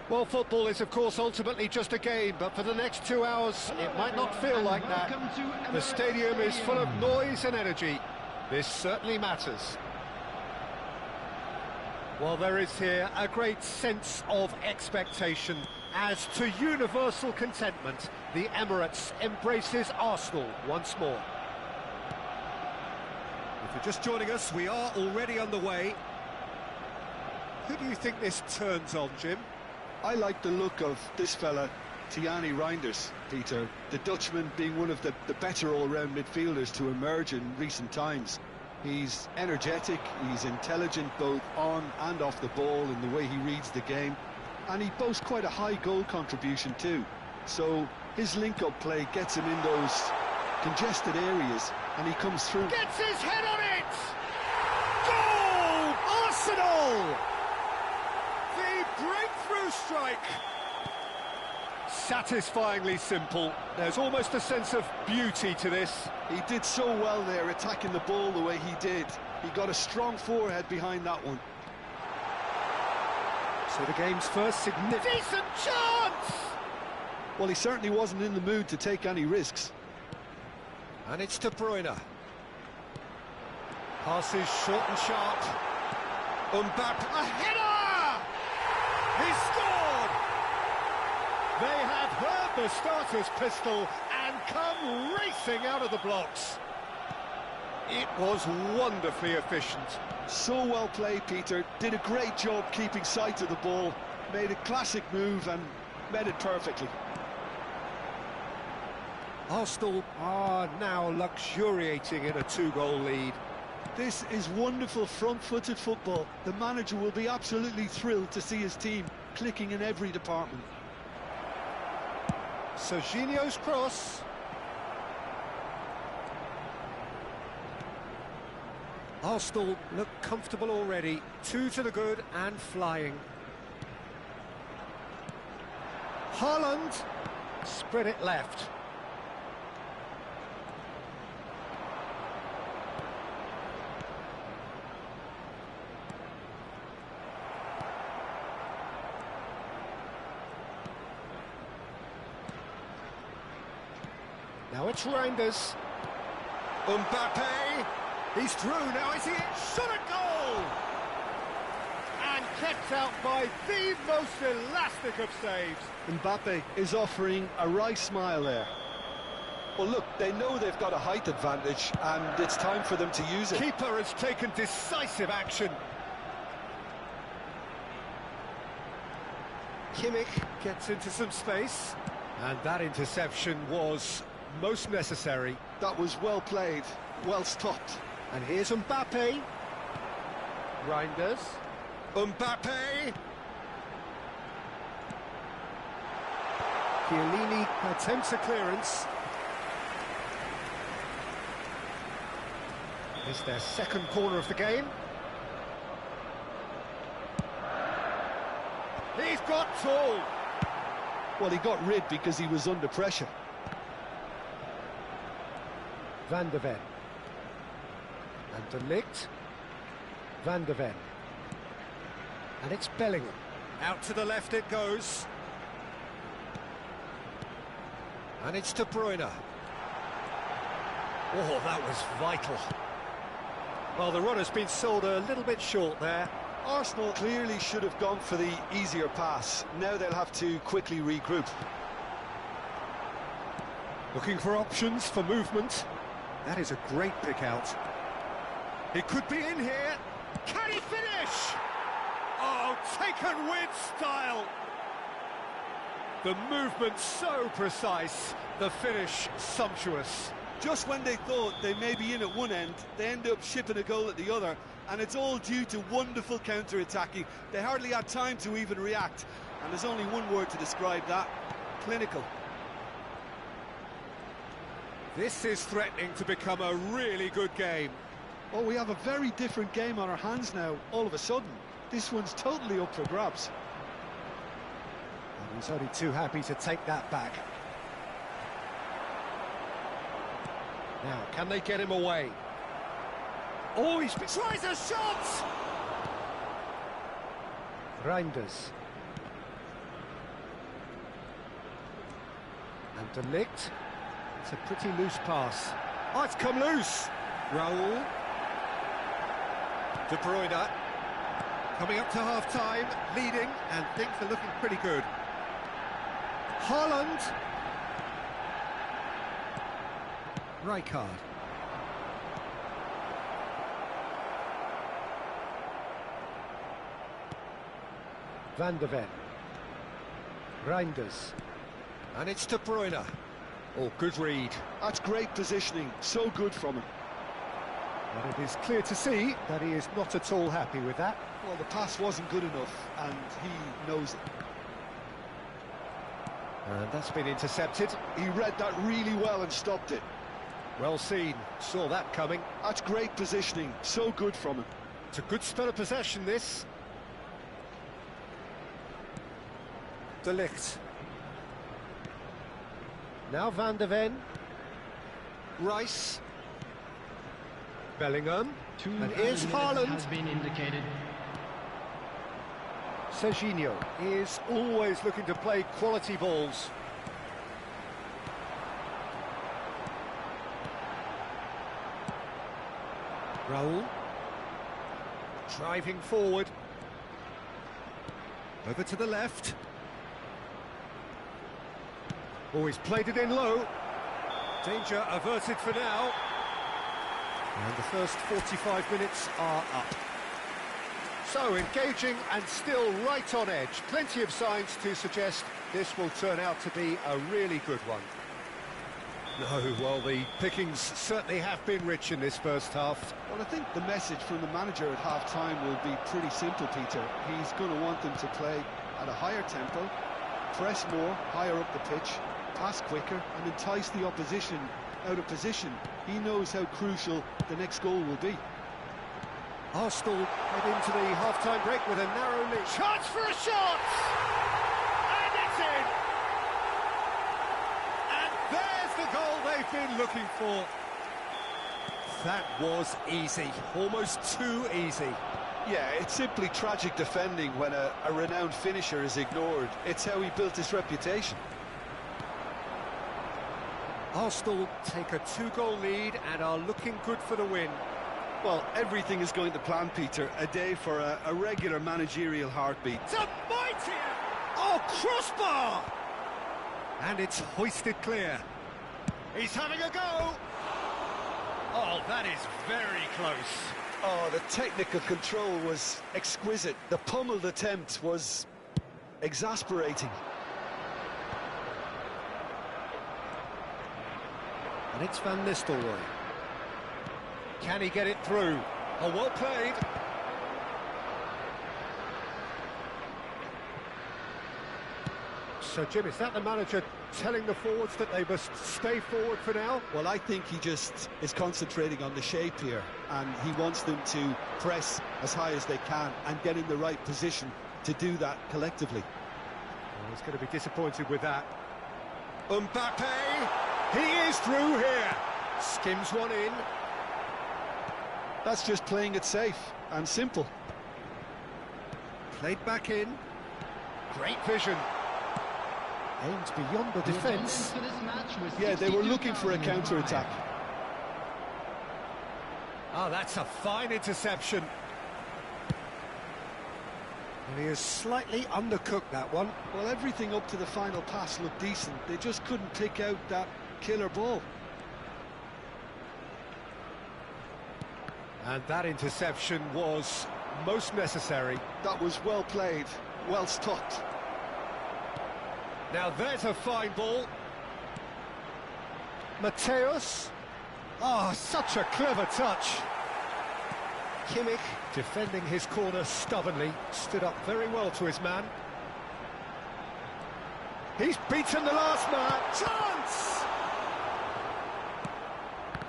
Well, football is, of course, ultimately just a game, but for the next 2 hours, it might not feel like that. The stadium is full of noise and energy. This certainly matters. Well, there is here a great sense of expectation. As to universal contentment, the Emirates embraces Arsenal once more. If you're just joining us, we are already underway. Who do you think this turns on, Jim? I like the look of this fella, Tiani Reinders, Peter. The Dutchman being one of the better all-round midfielders to emerge in recent times. He's energetic, he's intelligent both on and off the ball in the way he reads the game. And he boasts quite a high goal contribution too. So his link-up play gets him in those congested areas and he comes through. Gets his head on it! Goal! Arsenal! The breakthrough strike! Satisfyingly simple. There's almost a sense of beauty to this. He did so well there, attacking the ball the way he did. He got a strong forehead behind that one. So the game's first significant... Decent chance! Well, he certainly wasn't in the mood to take any risks. And it's De Bruyne. Passes short and sharp. Mbappe, a header! He scored! They have heard the starter's pistol and come racing out of the blocks. It was wonderfully efficient. So well played, Peter. Did a great job keeping sight of the ball. Made a classic move and met it perfectly. Arsenal are now luxuriating in a 2-goal lead. This is wonderful front-footed football. The manager will be absolutely thrilled to see his team clicking in every department. Serginho's cross. Arsenal look comfortable already. 2 to the good and flying. Haaland spread it left. Now it's Reinders. Mbappe. He's through now, is he? Shot a goal! And kept out by the most elastic of saves. Mbappe is offering a wry smile there. Well, look, they know they've got a height advantage, and it's time for them to use it. Keeper has taken decisive action. Kimmich gets into some space. And that interception was most necessary. That was well played, well stopped. And here's Mbappe. Reinders. Mbappe. Chiellini attempts a clearance. It's their second corner of the game. He's got tall. Well, he got rid because he was under pressure. Van de Ven. And De Ligt. Van de Ven. And it's Bellingham. Out to the left it goes. And it's De Bruyne. Oh, that was vital. Well, the run has been sold a little bit short there. Arsenal clearly should have gone for the easier pass. Now they'll have to quickly regroup. Looking for options for movement. That is a great pick out. It could be in here. Can he finish? Oh, taken with style. The movement so precise, the finish sumptuous. Just when they thought they may be in at one end, they end up shipping a goal at the other, and it's all due to wonderful counter-attacking. They hardly had time to even react, and there's only one word to describe that: clinical. This is threatening to become a really good game. Oh, we have a very different game on our hands now, all of a sudden. This one's totally up for grabs. And he's only too happy to take that back. Now, can they get him away? Oh, he tries a shot! Reinders. And De Ligt. It's a pretty loose pass. Oh, it's come loose! Raul. De Bruyne. Coming up to half-time, leading, and things are looking pretty good. Haaland. Rijkaard. Van de Ven. Reinders. And it's De Bruyne. Oh, good read. That's great positioning, so good from him. And it is clear to see that he is not at all happy with that. Well, the pass wasn't good enough, and he knows it. And that's been intercepted. He read that really well and stopped it. Well seen, saw that coming. That's great positioning, so good from him. It's a good spell of possession, this. De Ligt. Now Van de Ven. Rice. Bellingham. And here's Haaland. Has been indicated. Serginho is always looking to play quality balls. Raul. Driving forward. Over to the left. Oh, he's played it in low. Danger averted for now. And the first 45 minutes are up. So, engaging and still right on edge. Plenty of signs to suggest this will turn out to be a really good one. No, well, the pickings certainly have been rich in this first half. Well, I think the message from the manager at half-time will be pretty simple, Peter. He's going to want them to play at a higher tempo, press more, higher up the pitch, pass quicker, and entice the opposition out of position. He knows how crucial the next goal will be. Arsenal head into the half-time break with a narrow lead. Chance for a shot! And it's in! And there's the goal they've been looking for. That was easy, almost too easy. Yeah, it's simply tragic defending when a renowned finisher is ignored. It's how he built his reputation. Arsenal take a 2-goal lead and are looking good for the win. Well, everything is going to plan, Peter. A day for a regular managerial heartbeat. It's a mighty... Oh, crossbar! And it's hoisted clear. He's having a go! Oh, that is very close. Oh, the technical control was exquisite. The pummeled attempt was exasperating. And it's Van Nistelrooy. Can he get it through? Oh, well played. So, Jim, is that the manager telling the forwards that they must stay forward for now? Well, I think he just is concentrating on the shape here, and he wants them to press as high as they can and get in the right position to do that collectively. Oh, he's going to be disappointed with that. Mbappe! He is through here! Skims one in. That's just playing it safe and simple. Played back in. Great vision. Aimed beyond the defence. Yeah, they were looking for a counter-attack. Oh, that's a fine interception. And he has slightly undercooked that one. Well, everything up to the final pass looked decent. They just couldn't pick out that killer ball. And that interception was most necessary. That was well played, well stopped. Now there's a fine ball. Mateus. Oh, such a clever touch. Kimmich, defending his corner stubbornly, stood up very well to his man. He's beaten the last man. Chance!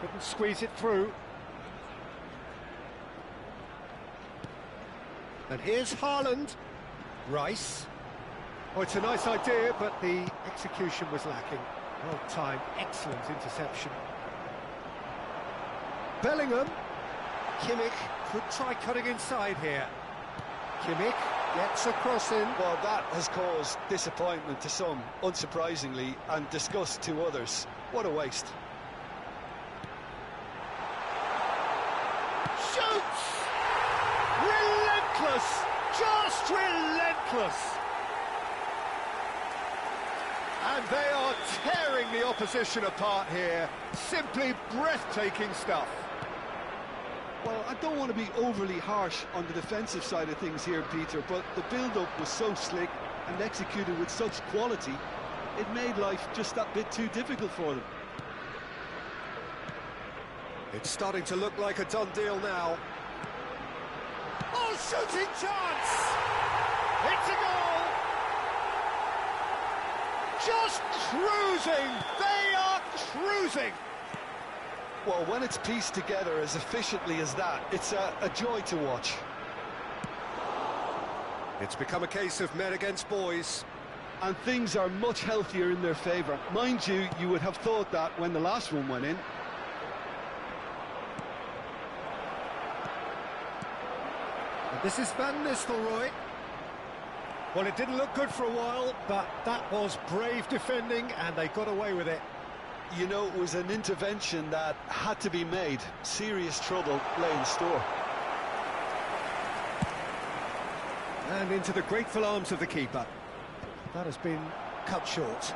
Couldn't squeeze it through. And here's Haaland. Rice. Oh, it's a nice idea, but the execution was lacking. Well timed, excellent interception. Bellingham. Kimmich could try cutting inside here. Kimmich. Gets a cross in. Well, that has caused disappointment to some, unsurprisingly, and disgust to others. What a waste. Shoots! Relentless! Just relentless! And they are tearing the opposition apart here. Simply breathtaking stuff. Well, I don't want to be overly harsh on the defensive side of things here, Peter, but the build-up was so slick and executed with such quality, it made life just that bit too difficult for them. It's starting to look like a done deal now. Oh, shooting chance! It's a goal! Just cruising! They are cruising! Well, when it's pieced together as efficiently as that, it's a joy to watch. It's become a case of men against boys. And things are much healthier in their favour. Mind you, you would have thought that when the last one went in. And this is Van Nistelrooy. Well, it didn't look good for a while, but that was brave defending, and they got away with it. You know, it was an intervention that had to be made. Serious trouble lay in store. And into the grateful arms of the keeper. That has been cut short.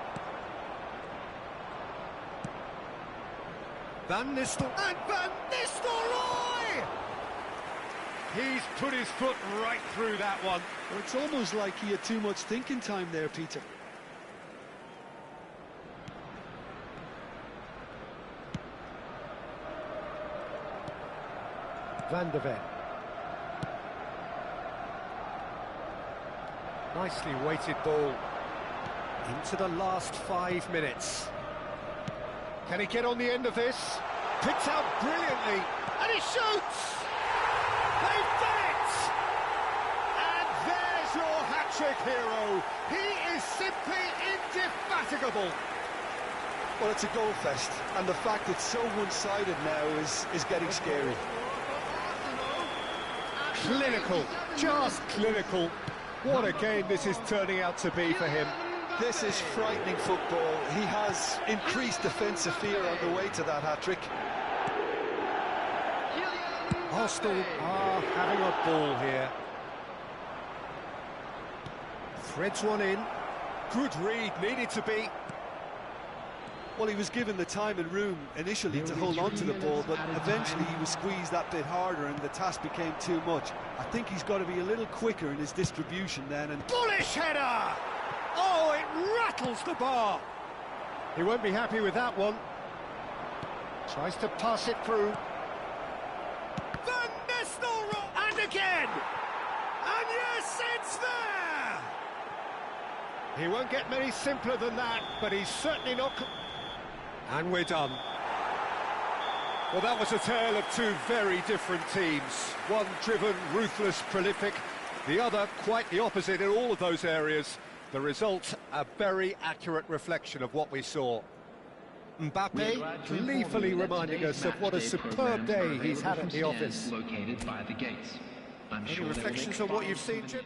Van Nistelrooy! And Van Nistelrooy! He's put his foot right through that one. Well, it's almost like he had too much thinking time there, Peter. Van de Ven. Nicely weighted ball. Into the last 5 minutes. Can he get on the end of this? Picks out brilliantly, and he shoots! They've done it! And there's your hat-trick hero. He is simply indefatigable. Well, it's a goal fest, and the fact it's so one-sided now is getting scary. Clinical, just clinical. What a game this is turning out to be for him. This is frightening football. He has increased defensive fear on the way to that hat-trick. Arsenal are having a ball here. Threads one in. Good read, needed to be. Well, he was given the time and room initially to hold on to the ball, but eventually he was squeezed that bit harder and the task became too much. I think he's got to be a little quicker in his distribution then. And bullish header! Oh, it rattles the bar. He won't be happy with that one. Tries to pass it through. Van Nistelrooy! And again! And yes, it's there! He won't get many simpler than that, but he's certainly not... And we're done. Well, that was a tale of two very different teams. One driven, ruthless, prolific. The other quite the opposite in all of those areas. The result, a very accurate reflection of what we saw. Mbappe gleefully reminding us of what a superb day he's had at the office. Located by the gates. Any reflections on what you've seen, Jim?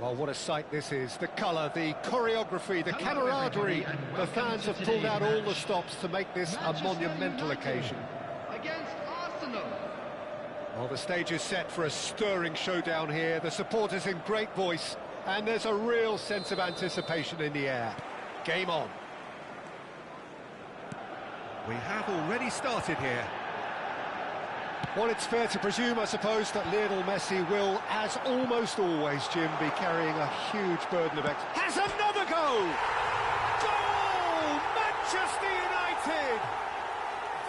Well, what a sight this is. The colour, the choreography, the Hello, camaraderie. everybody, and The fans welcome have to pulled out today's all the match. stops to make this a Manchester monumental United occasion. against Arsenal. Well, the stage is set for a stirring showdown here. The supporters in great voice, and there's a real sense of anticipation in the air. Game on. We have already started here. Well, it's fair to presume, I suppose, that Lionel Messi will, as almost always, Jim, be carrying a huge burden of Has another goal! Goal! Manchester United!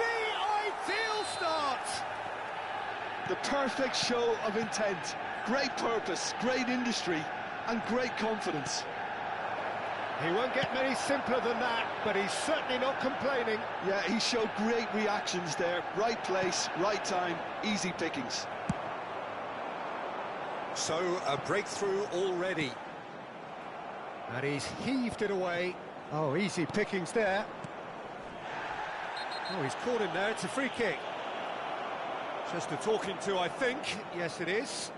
The ideal start! The perfect show of intent, great purpose, great industry, and great confidence. He won't get many simpler than that, but he's certainly not complaining. Yeah, he showed great reactions there. Right place, right time, easy pickings. So, a breakthrough already. And he's heaved it away. Oh, easy pickings there. Oh, he's caught him there. It's a free kick. Just a talking to, I think. Yes, it is.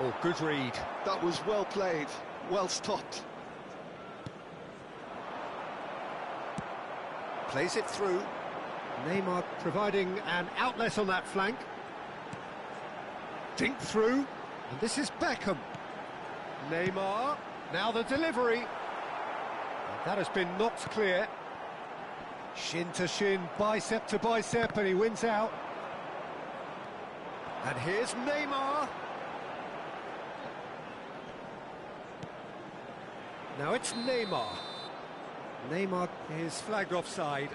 Oh, good read. That was well played, well stopped. Plays it through. Neymar providing an outlet on that flank. Dink through. And this is Beckham. Neymar. Now the delivery. And that has been knocked clear. Shin to shin, bicep to bicep, and he wins out. And here's Neymar. Now it's Neymar. Neymar is flagged offside.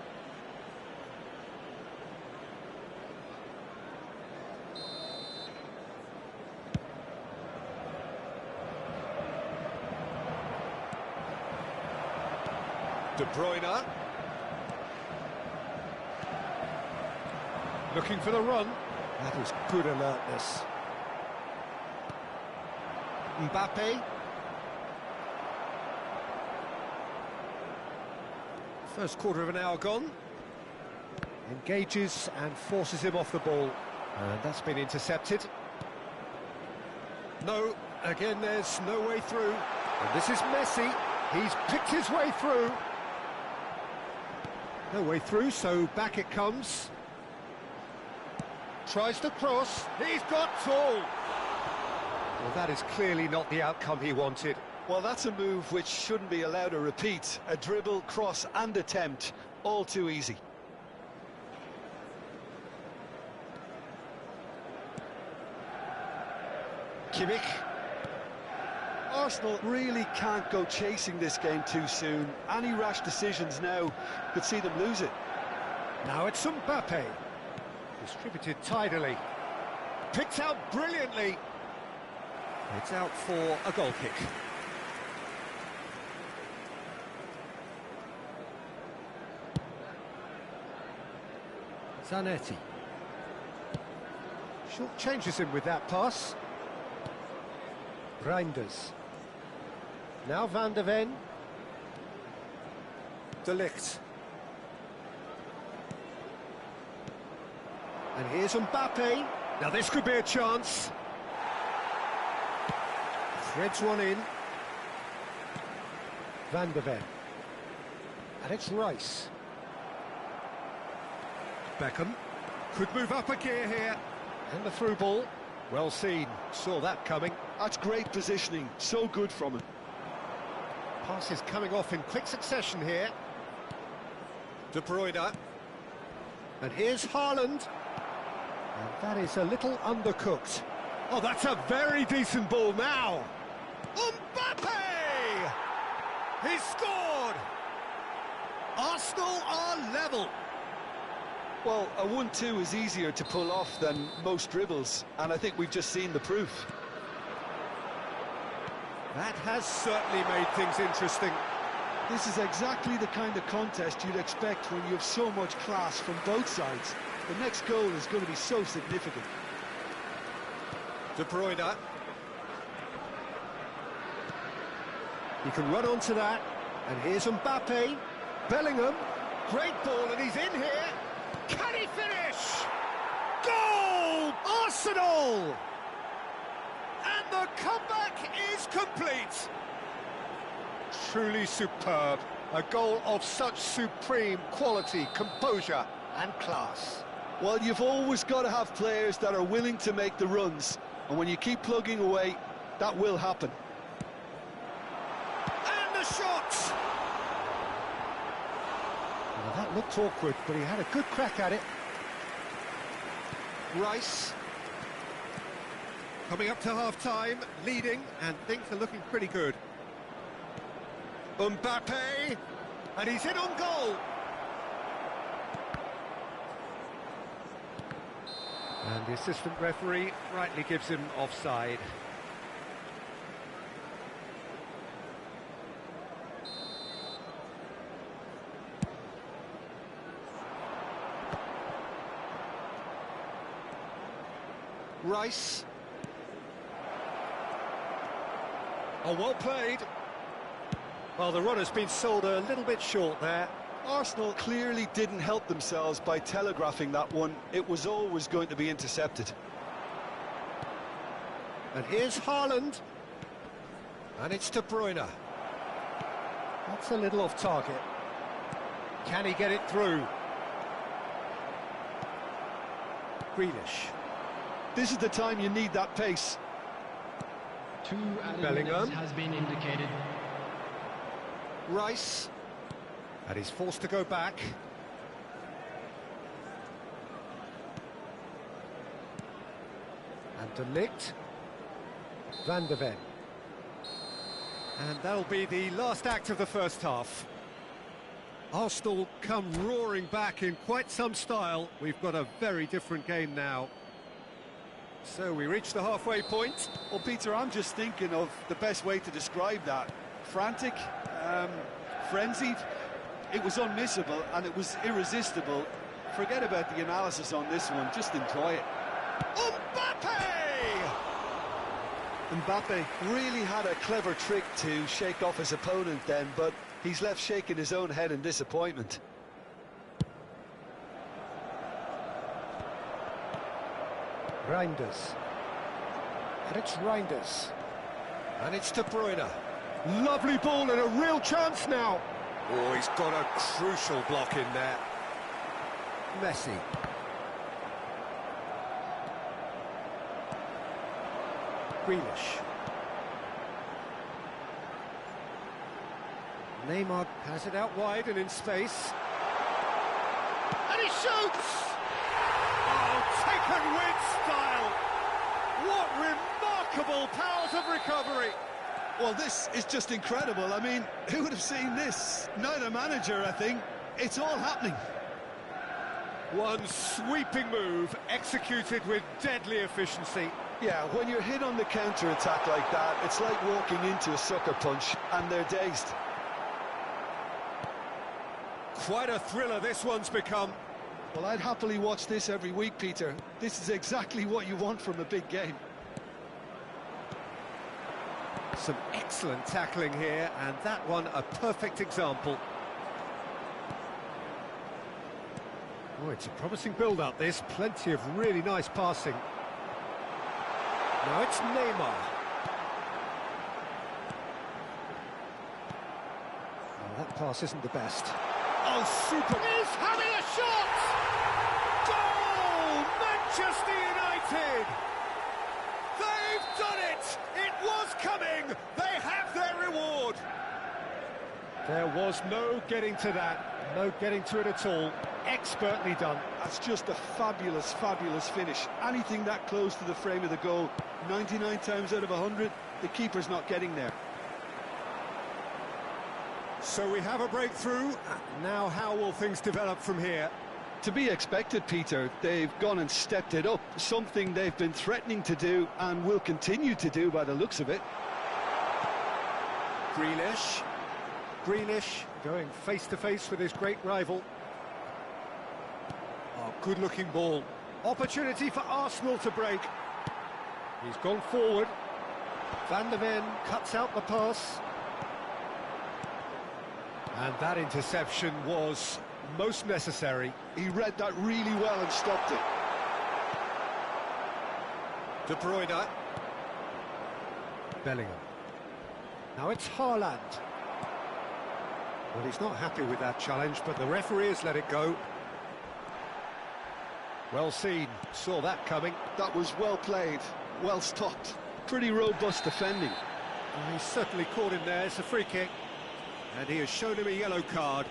De Bruyne. Looking for the run. That is good alertness. Mbappe. First quarter of an hour gone. Engages and forces him off the ball. And that's been intercepted. No, again, there's no way through. And this is Messi. He's picked his way through. No way through, so back it comes. Tries to cross. He's got tall. Well, that is clearly not the outcome he wanted. Well, that's a move which shouldn't be allowed to repeat. A dribble, cross and attempt, all too easy. Kimmich. Arsenal really can't go chasing this game too soon. Any rash decisions now could see them lose it. Now it's Mbappe. Distributed tidily. Picked out brilliantly. It's out for a goal kick. Zanetti. Short changes him with that pass. Reinders. Now Van de Ven. De Ligt. And here's Mbappe. Now this could be a chance. Threads one in. Van de Ven. And it's Rice. Beckham could move up a gear here. And the through ball. Well seen. Saw that coming. That's great positioning, so good from him. Passes coming off in quick succession here. De Bruyne. And here's Haaland. And that is a little undercooked. Oh, that's a very decent ball now. Mbappe! He's scored! Arsenal are level. Well, a 1-2 is easier to pull off than most dribbles, and I think we've just seen the proof. That has certainly made things interesting. This is exactly the kind of contest you'd expect when you have so much class from both sides. The next goal is going to be so significant. De Bruyne. He can run onto that. And here's Mbappe. Bellingham, great ball, and he's in here. Can he finish? Goal! Arsenal! And the comeback is complete. Truly superb. A goal of such supreme quality, composure and class. Well, you've always got to have players that are willing to make the runs, and when you keep plugging away, that will happen. And the shot! Well, that looked awkward, but he had a good crack at it. Rice. Coming up to half-time, leading, and things are looking pretty good. Mbappe, and he's in on goal. And the assistant referee rightly gives him offside. Rice. Oh, well played. Well, the run has been sold a little bit short there. Arsenal clearly didn't help themselves by telegraphing that one. It was always going to be intercepted. And here's Haaland. And it's De Bruyne. That's a little off target. Can he get it through? Grealish. This is the time you need that pace. 2 added Bellingham. minutes has been indicated. Rice. And he's forced to go back. And De Ligt. Van de Ven. And that'll be the last act of the first half. Arsenal come roaring back in quite some style. We've got a very different game now. So we reach the halfway point. Well, Peter, I'm just thinking of the best way to describe that. Frantic, frenzied. It was unmissable and it was irresistible. Forget about the analysis on this one, just enjoy it. Mbappe! Mbappe really had a clever trick to shake off his opponent then, but he's left shaking his own head in disappointment. Reinders. And it's Reinders. And it's De Bruyne. Lovely ball and a real chance now. Oh, he's got a crucial block in there. Messi. Grealish. Neymar has it out wide and in space. And he shoots! Oh, taken with style! What remarkable powers of recovery! Well, this is just incredible. I mean, who would have seen this? Neither manager, I think. It's all happening. One sweeping move, executed with deadly efficiency. Yeah, when you're hit on the counter-attack like that, it's like walking into a sucker punch, and they're dazed. Quite a thriller this one's become. Well, I'd happily watch this every week, Peter. This is exactly what you want from a big game. Some excellent tackling here, and that one a perfect example. Oh, it's a promising build-up, this. Plenty of really nice passing. Now it's Neymar. Oh, that pass isn't the best. Oh, super! He's having a shot! Goal! Manchester United! They've done it! It was coming! They have their reward! There was no getting to that. No getting to it at all. Expertly done. That's just a fabulous, fabulous finish. Anything that close to the frame of the goal, 99 times out of 100, the keeper's not getting there. So we have a breakthrough. Now how will things develop from here? To be expected, Peter. They've gone and stepped it up, something they've been threatening to do and will continue to do by the looks of it. Grealish. Grealish going face-to-face with his great rival. Oh, good-looking ball. Opportunity for Arsenal to break. He's gone forward. Van de Ven cuts out the pass. And that interception was most necessary. He read that really well and stopped it. De Bruyne. Bellingham. Now it's Haaland. Well, he's not happy with that challenge, but the referee has let it go. Well seen, saw that coming. That was well played, well stopped. Pretty robust defending. Well, he's certainly caught him there. It's a free kick. And he has shown him a yellow card.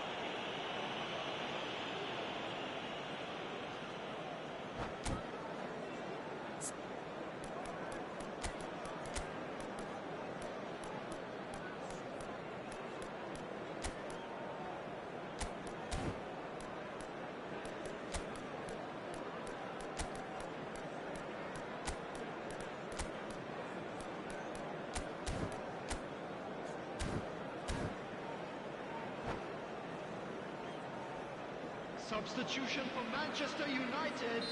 Substitution for Manchester United.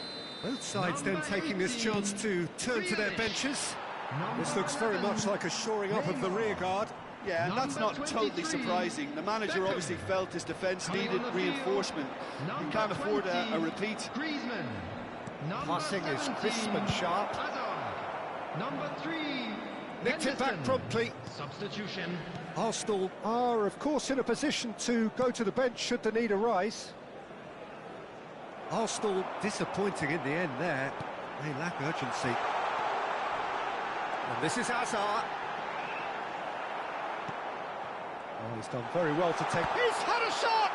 Both sides then taking this chance to turn to their benches. This looks very much like a shoring up of the rear guard. Yeah, and that's not totally surprising. The manager obviously felt his defence needed reinforcement. You can't afford a repeat. Griezmann. Passing is crisp and sharp. Number 3. Nicked it back promptly. Substitution. Arsenal are, of course, in a position to go to the bench should the need arise. Arsenal disappointing in the end there. They lack urgency. And this is Hazard. Oh, he's done very well to take... He's had a shot!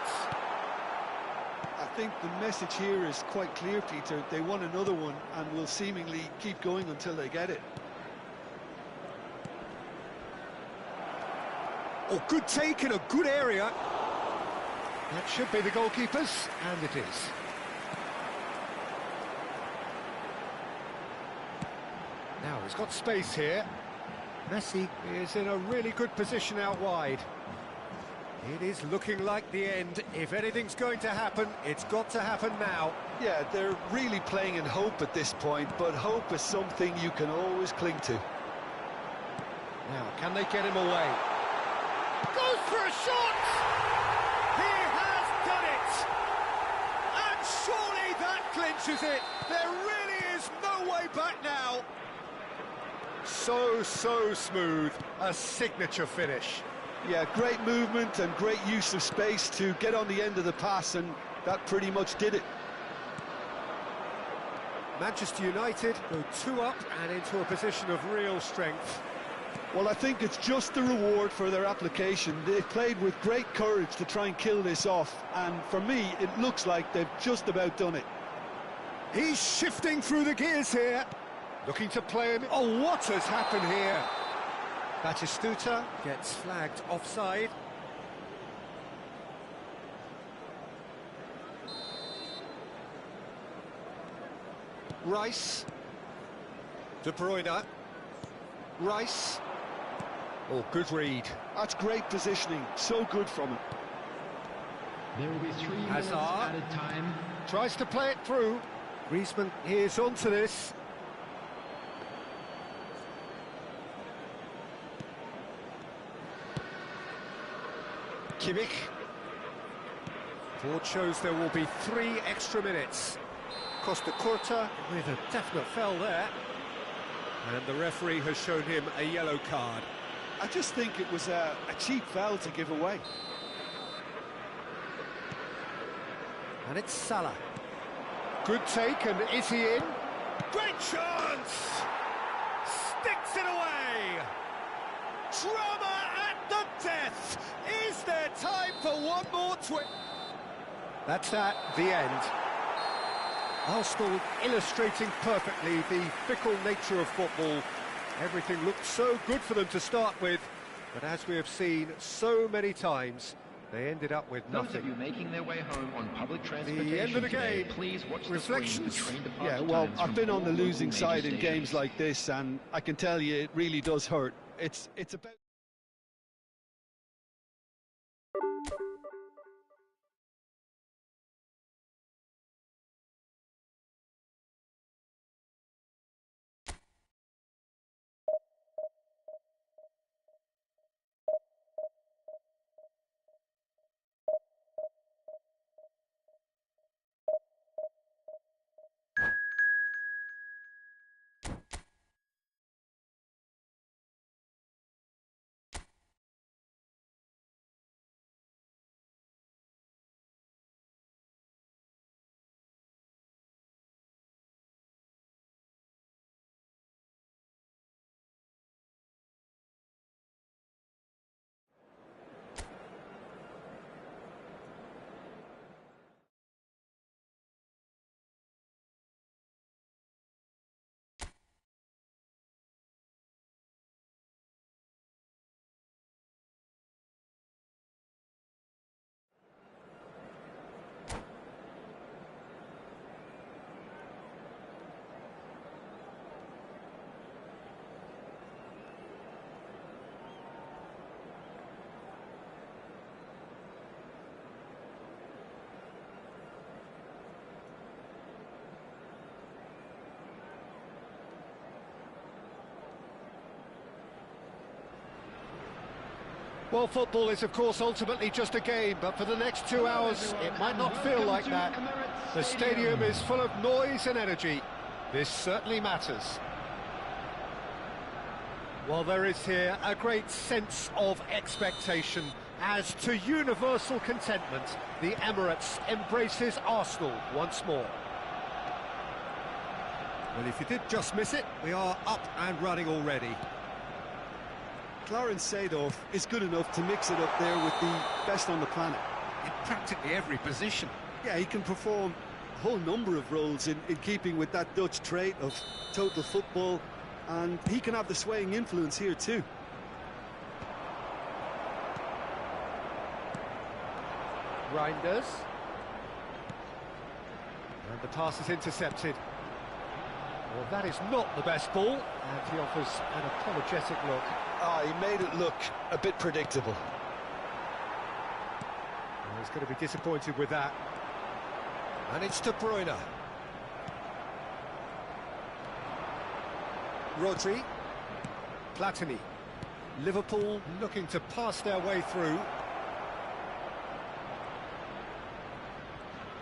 I think the message here is quite clear, Peter. They want another one and will seemingly keep going until they get it. Oh, good take in a good area. That should be the goalkeepers, and it is. Now he's got space here. Messi is in a really good position out wide. It is looking like the end. If anything's going to happen, it's got to happen now. Yeah, they're really playing in hope at this point, but hope is something you can always cling to. Now, can they get him away? Goes for a shot! He has done it! And surely that clinches it. There really is no way back now. So smooth. A signature finish. Yeah, great movement and great use of space to get on the end of the pass, and that pretty much did it. Manchester United go 2 up and into a position of real strength. Well, I think it's just the reward for their application. They played with great courage to try and kill this off, and for me, it looks like they've just about done it. He's shifting through the gears here. Looking to play him. Oh, what has happened here? Batistuta gets flagged offside. Rice. De Bruyne. Rice. Oh, good read. That's great positioning. So good from him. There will be 3 minutes Hazard. added time. Tries to play it through. Griezmann is onto this. Kimmich. Board shows there will be 3 extra minutes. Costa Curta with a definite foul there. And the referee has shown him a yellow card. I just think it was a cheap foul to give away. And it's Salah. Good take, and is he in? Great chance! Sticks it away! Drama at the death! Is there time for one more twist? That's at the end. Arsenal illustrating perfectly the fickle nature of football. Everything looked so good for them to start with, but as we have seen so many times, they ended up with Those of nothing. you making their way home on public transportation The end of the today, game. please watch Reflections? the screen for train Yeah, departure well, times I've from been on the all local losing major side in stations. games like this, and I can tell you it really does hurt. It's about... Well, football is, of course, ultimately just a game, but for the next 2 hours, it might not feel like that. The stadium is full of noise and energy. This certainly matters. Well, there is here a great sense of expectation. As to universal contentment, the Emirates embraces Arsenal once more. Well, if you did just miss it, we are up and running already. Clarence Seedorf is good enough to mix it up there with the best on the planet. In practically every position. Yeah, he can perform a whole number of roles in keeping with that Dutch trait of total football, and he can have the swaying influence here too. Reinders. And the pass is intercepted. Well, that is not the best ball, and he offers an apologetic look. He made it look a bit predictable. Well, he's going to be disappointed with that. And it's De Bruyne. Rodri. Platini. Liverpool looking to pass their way through.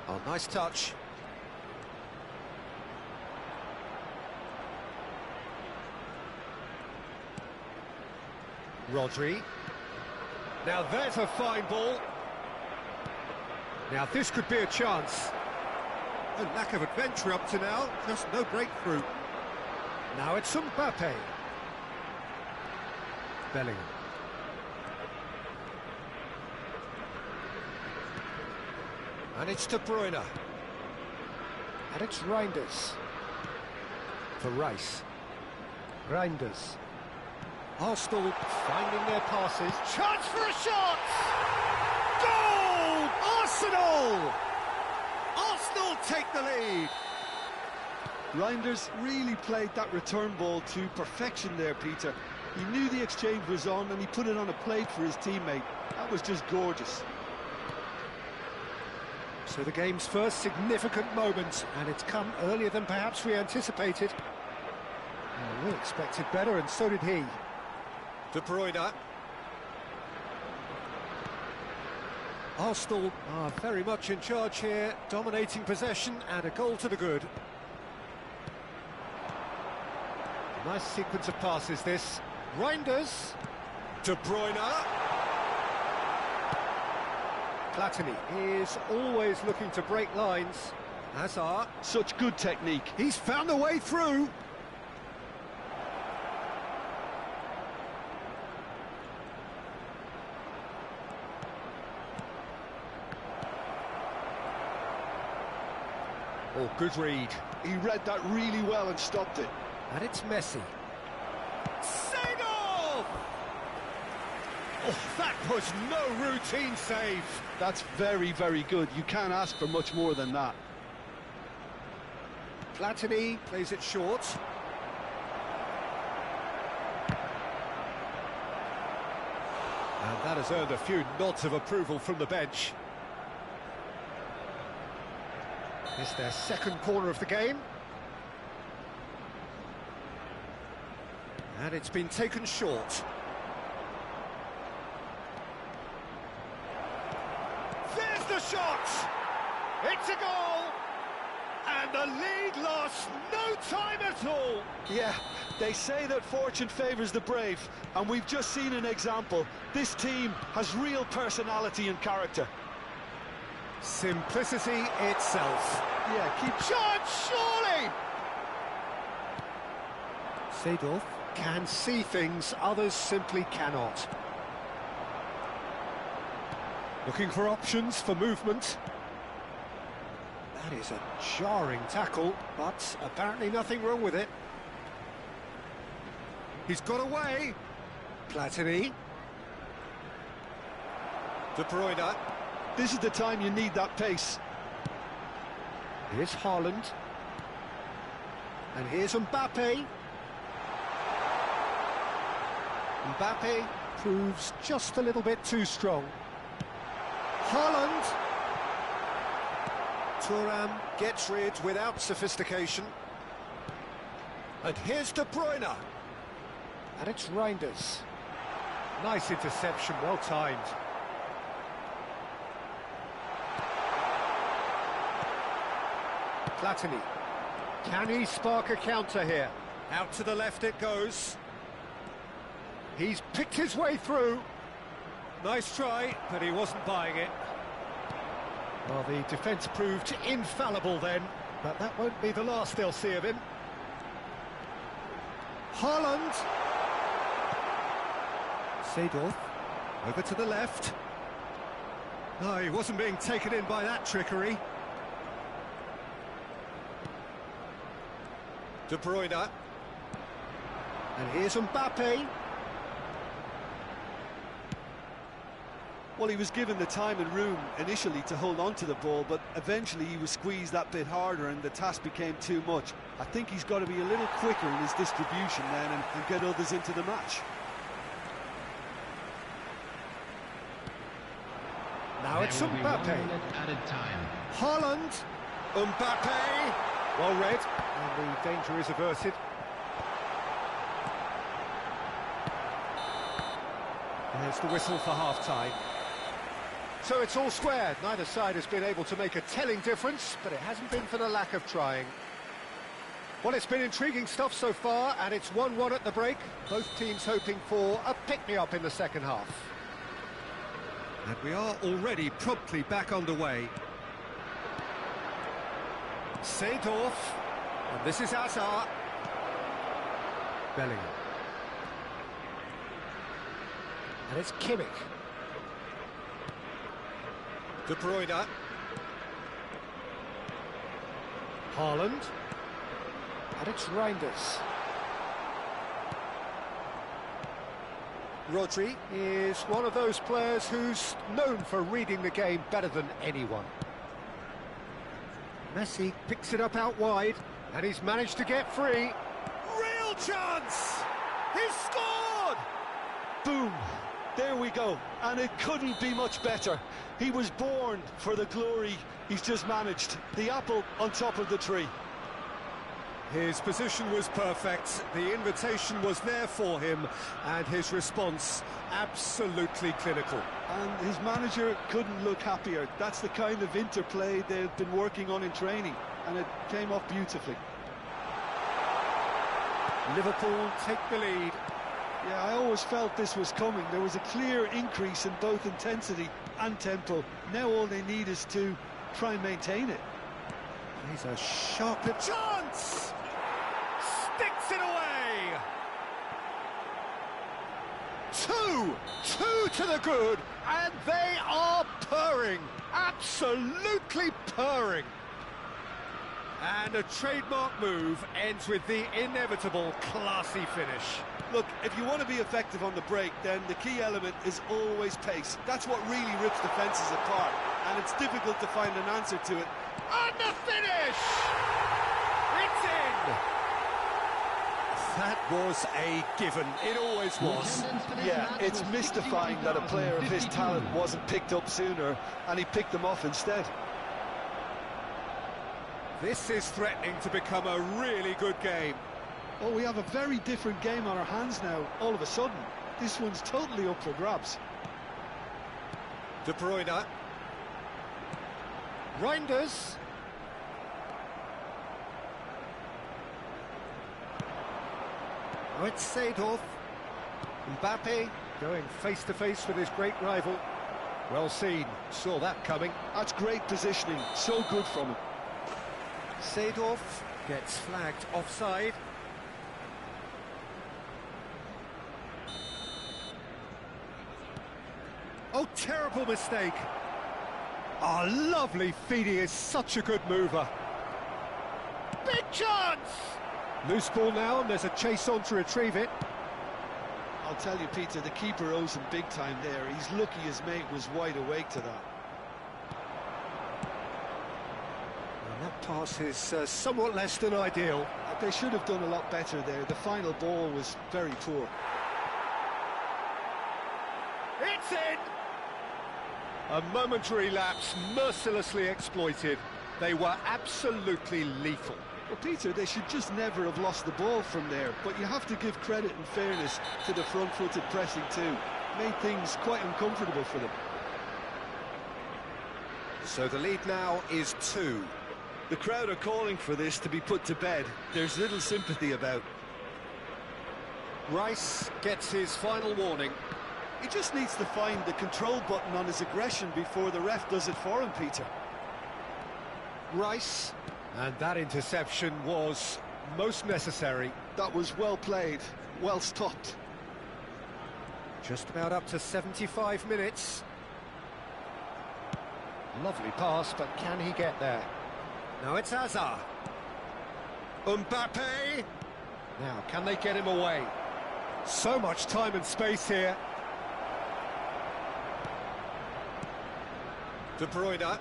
Oh, nice touch. Rodri. Now there's a fine ball. Now this could be a chance. A lack of adventure up to now, just no breakthrough. Now it's Mbappe. Bellingham. And it's De Bruyne. And it's Reinders. For Rice. Reinders. Arsenal finding their passes. Chance for a shot! Goal! Arsenal! Arsenal take the lead. Reinders really played that return ball to perfection there, Peter. He knew the exchange was on and he put it on a plate for his teammate. That was just gorgeous. So the game's first significant moment, and it's come earlier than perhaps we anticipated. Well, we expected better, and so did he. De Bruyne. Arsenal are very much in charge here, dominating possession, and a goal to the good. Nice sequence of passes, this. Reinders. De Bruyne. Platini is always looking to break lines. Hazard. Such good technique. He's found a way through. Oh, good read. He read that really well and stopped it. And it's Messi. Seedorf! Oh, that was no routine save. That's very, very good. You can't ask for much more than that. Platini plays it short. And that has earned a few nods of approval from the bench. It's their second corner of the game. And it's been taken short. There's the shot! It's a goal! And the lead lost no time at all! Yeah, they say that fortune favours the brave, and we've just seen an example. This team has real personality and character. Simplicity itself. Yeah, keep... Chance, surely! Seedorf can see things others simply cannot. Looking for options for movement. That is a jarring tackle, but apparently nothing wrong with it. He's got away. Platini. De Bruyne. This is the time you need that pace. Here's Haaland. And here's Mbappe. Mbappe proves just a little bit too strong. Haaland. Thuram gets rid without sophistication. And here's De Bruyne. And it's Reinders. Nice interception, well timed. Platini. Can he spark a counter here? Out to the left it goes. He's picked his way through. Nice try, but he wasn't buying it. Well, the defence proved infallible then, but that won't be the last they'll see of him. Haaland. Seedorf, over to the left. No, he wasn't being taken in by that trickery. De Bruyne. And here's Mbappe. Well, he was given the time and room initially to hold on to the ball, but eventually he was squeezed that bit harder and the task became too much. I think he's got to be a little quicker in his distribution then and get others into the match. Now it's There will be 1 Mbappe. minute added time. Haaland. Mbappe! Well read, and the danger is averted. There's the whistle for half-time. So it's all square. Neither side has been able to make a telling difference, but it hasn't been for the lack of trying. Well, it's been intriguing stuff so far, and it's 1-1 at the break. Both teams hoping for a pick-me-up in the second half. And we are already promptly back underway. Seedorf, and this is Hazard. Bellingham. And it's Kimmich. De Bruyne. Haaland. And it's Reinders. Rodri is one of those players who's known for reading the game better than anyone. Messi picks it up out wide, and he's managed to get free. Real chance! He's scored! Boom! There we go, and it couldn't be much better. He was born for the glory he's just managed. The apple on top of the tree. His position was perfect, the invitation was there for him, and his response absolutely clinical. And his manager couldn't look happier. That's the kind of interplay they've been working on in training, and it came off beautifully. Liverpool take the lead. Yeah, I always felt this was coming. There was a clear increase in both intensity and tempo. Now all they need is to try and maintain it. He's a sharp chance! Sticks it away! Two to the good, and they are purring, absolutely purring. And a trademark move ends with the inevitable classy finish. Look, if you want to be effective on the break, then the key element is always pace. That's what really rips defences apart, and it's difficult to find an answer to it. And the finish! It's in! That was a given. It always was. Yeah, it's mystifying that a player of his talent wasn't picked up sooner, and he picked them off instead. This is threatening to become a really good game. Oh, we have a very different game on our hands now, all of a sudden. This one's totally up for grabs. De Bruyne. Reinders. Oh, it's Seedorf. Mbappe going face-to-face with his great rival. Well seen, saw that coming. That's great positioning, so good from him. Seedorf gets flagged offside. Oh, terrible mistake. Oh, lovely feed, he is such a good mover. Big chance! Loose ball now, and there's a chase on to retrieve it. I'll tell you, Peter, the keeper owes him big time there. He's lucky his mate was wide awake to that. And that pass is somewhat less than ideal. They should have done a lot better there. The final ball was very poor. It's in! A momentary lapse mercilessly exploited. They were absolutely lethal. Well, Peter, they should just never have lost the ball from there, but you have to give credit and fairness to the front-footed pressing too. made things quite uncomfortable for them. So the lead now is 2. The crowd are calling for this to be put to bed. There's little sympathy about. Rice gets his final warning. He just needs to find the control button on his aggression before the ref does it for him, Peter. Rice, and that interception was most necessary. That was well played, well stopped. Just about up to 75 minutes. Lovely pass, but can he get there? Now it's Hazard. Mbappe! Now, can they get him away? So much time and space here. De Bruyne.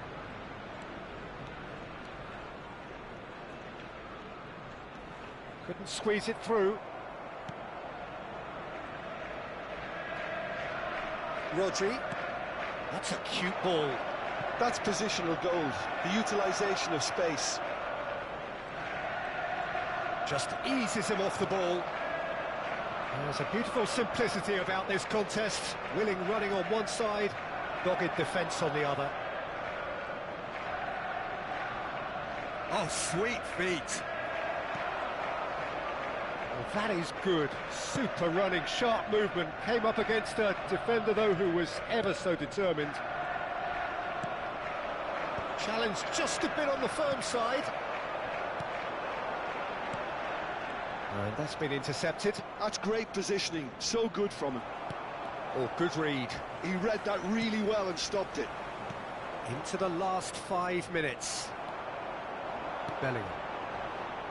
Couldn't squeeze it through. Rodri. That's a cute ball. That's positional gold, the utilisation of space. Just eases him off the ball. There's a beautiful simplicity about this contest. Willing running on one side, dogged defence on the other. Oh, sweet feet. Well, that is good. Super running, sharp movement. Came up against a defender, though, who was ever so determined. Challenge just a bit on the firm side. And that's been intercepted. That's great positioning, so good from him. Oh, good read. He read that really well and stopped it. Into the last 5 minutes. Bellingham.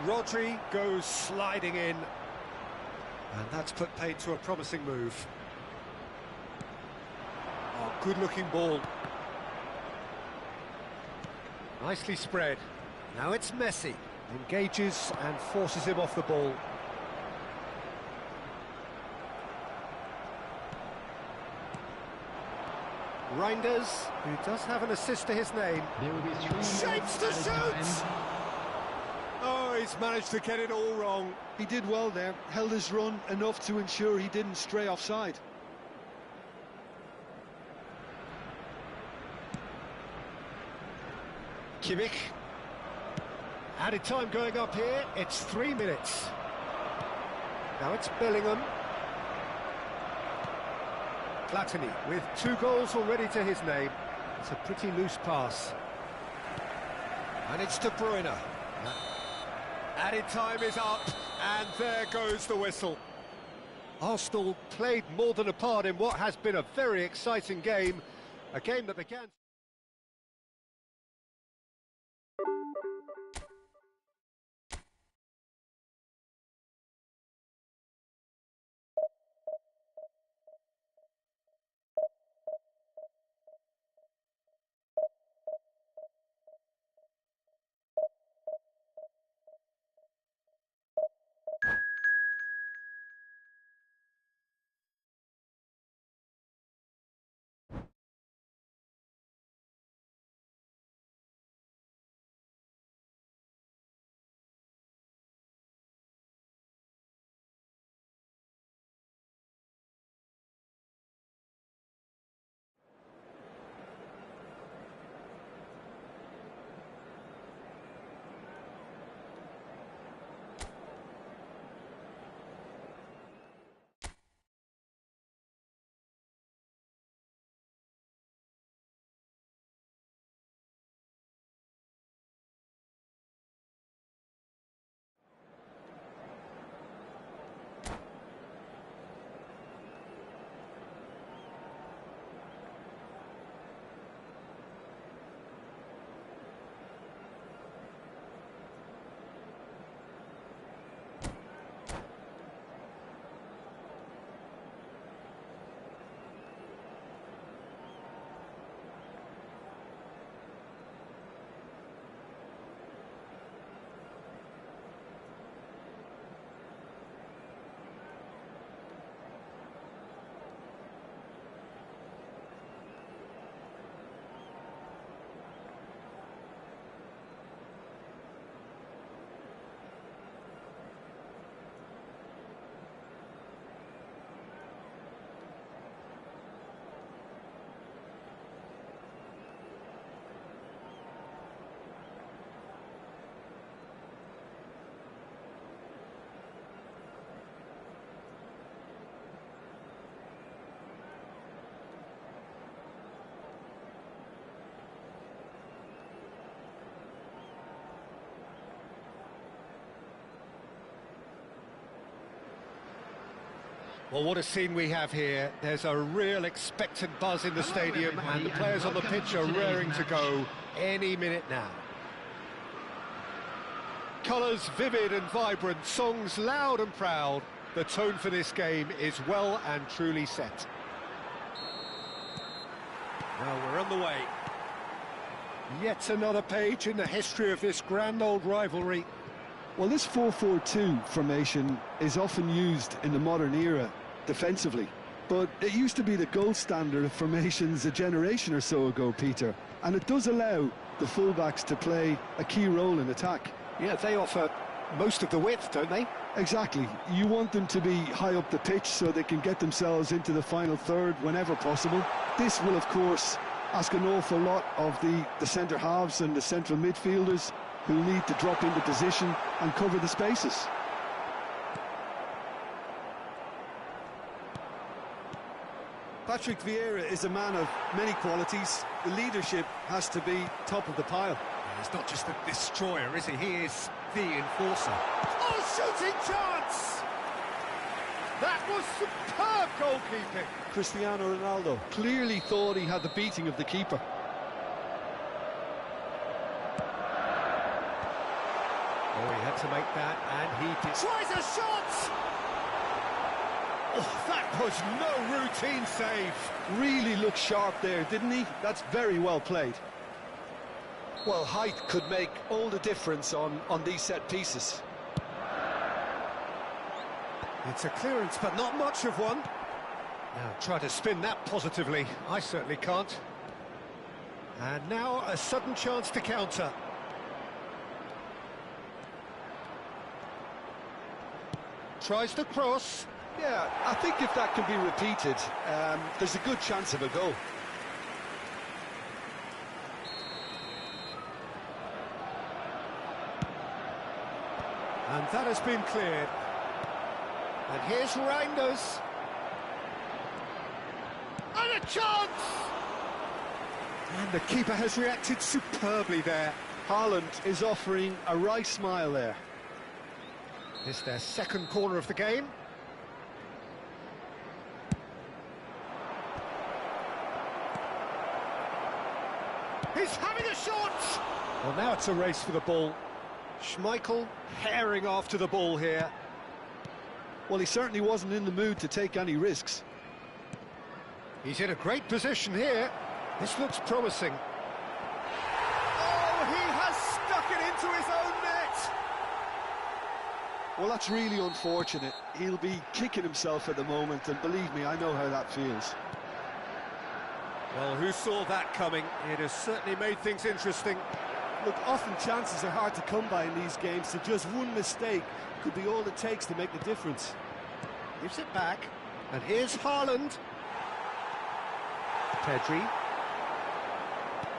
Rodri goes sliding in. And that's put paid to a promising move. Oh, good-looking ball. Nicely spread. Now it's Messi. Engages and forces him off the ball. Reinders, who does have an assist to his name. There will be 3 minutes Shapes to added time. shoot! Oh, he's managed to get it all wrong. He did well there, held his run enough to ensure he didn't stray offside. Kimmich. Added time going up here, it's 3 minutes. Now it's Bellingham. Platini with 2 goals already to his name. It's a pretty loose pass. And it's De Bruyne. Added time is up, and there goes the whistle. Arsenal played more than a part in what has been a very exciting game. A game that began... Well, what a scene we have here. There's a real expectant buzz in the stadium, and the players on the pitch are raring to go any minute now. Colours vivid and vibrant, songs loud and proud. The tone for this game is well and truly set. Now we're on the way. Yet another page in the history of this grand old rivalry. Well, this 4-4-2 formation is often used in the modern era defensively, but it used to be the gold standard of formations a generation or so ago, Peter, and it does allow the fullbacks to play a key role in attack. Yeah, they offer most of the width, don't they? Exactly. You want them to be high up the pitch so they can get themselves into the final third whenever possible. This will, of course, ask an awful lot of the centre halves and the central midfielders, who need to drop into position and cover the spaces. Patrick Vieira is a man of many qualities. The leadership has to be top of the pile. He's not just a destroyer, is he? He is the enforcer. Oh, shooting chance! That was superb goalkeeping. Cristiano Ronaldo. Clearly thought he had the beating of the keeper. Oh, he had to make that, and he did. Tries a shot! Oh, that was no routine save. Really looked sharp there, didn't he? That's very well played. Well, height could make all the difference on these set pieces. It's a clearance, but not much of one. Now, try to spin that positively. I certainly can't. And now a sudden chance to counter. Tries to cross. Yeah, I think if that can be repeated, there's a good chance of a goal. And that has been cleared. And here's Reinders. And a chance! And the keeper has reacted superbly there. Haaland is offering a right smile there. It's their second corner of the game. He's having a shot! Well, now it's a race for the ball. Schmeichel herring after the ball here. Well, he certainly wasn't in the mood to take any risks. He's in a great position here. This looks promising. Oh, he has stuck it into his own net! Well, that's really unfortunate. He'll be kicking himself at the moment, and believe me, I know how that feels. Well, who saw that coming? It has certainly made things interesting. Look, often chances are hard to come by in these games, so just one mistake could be all it takes to make the difference. Gives it back, and here's Haaland. Pedri.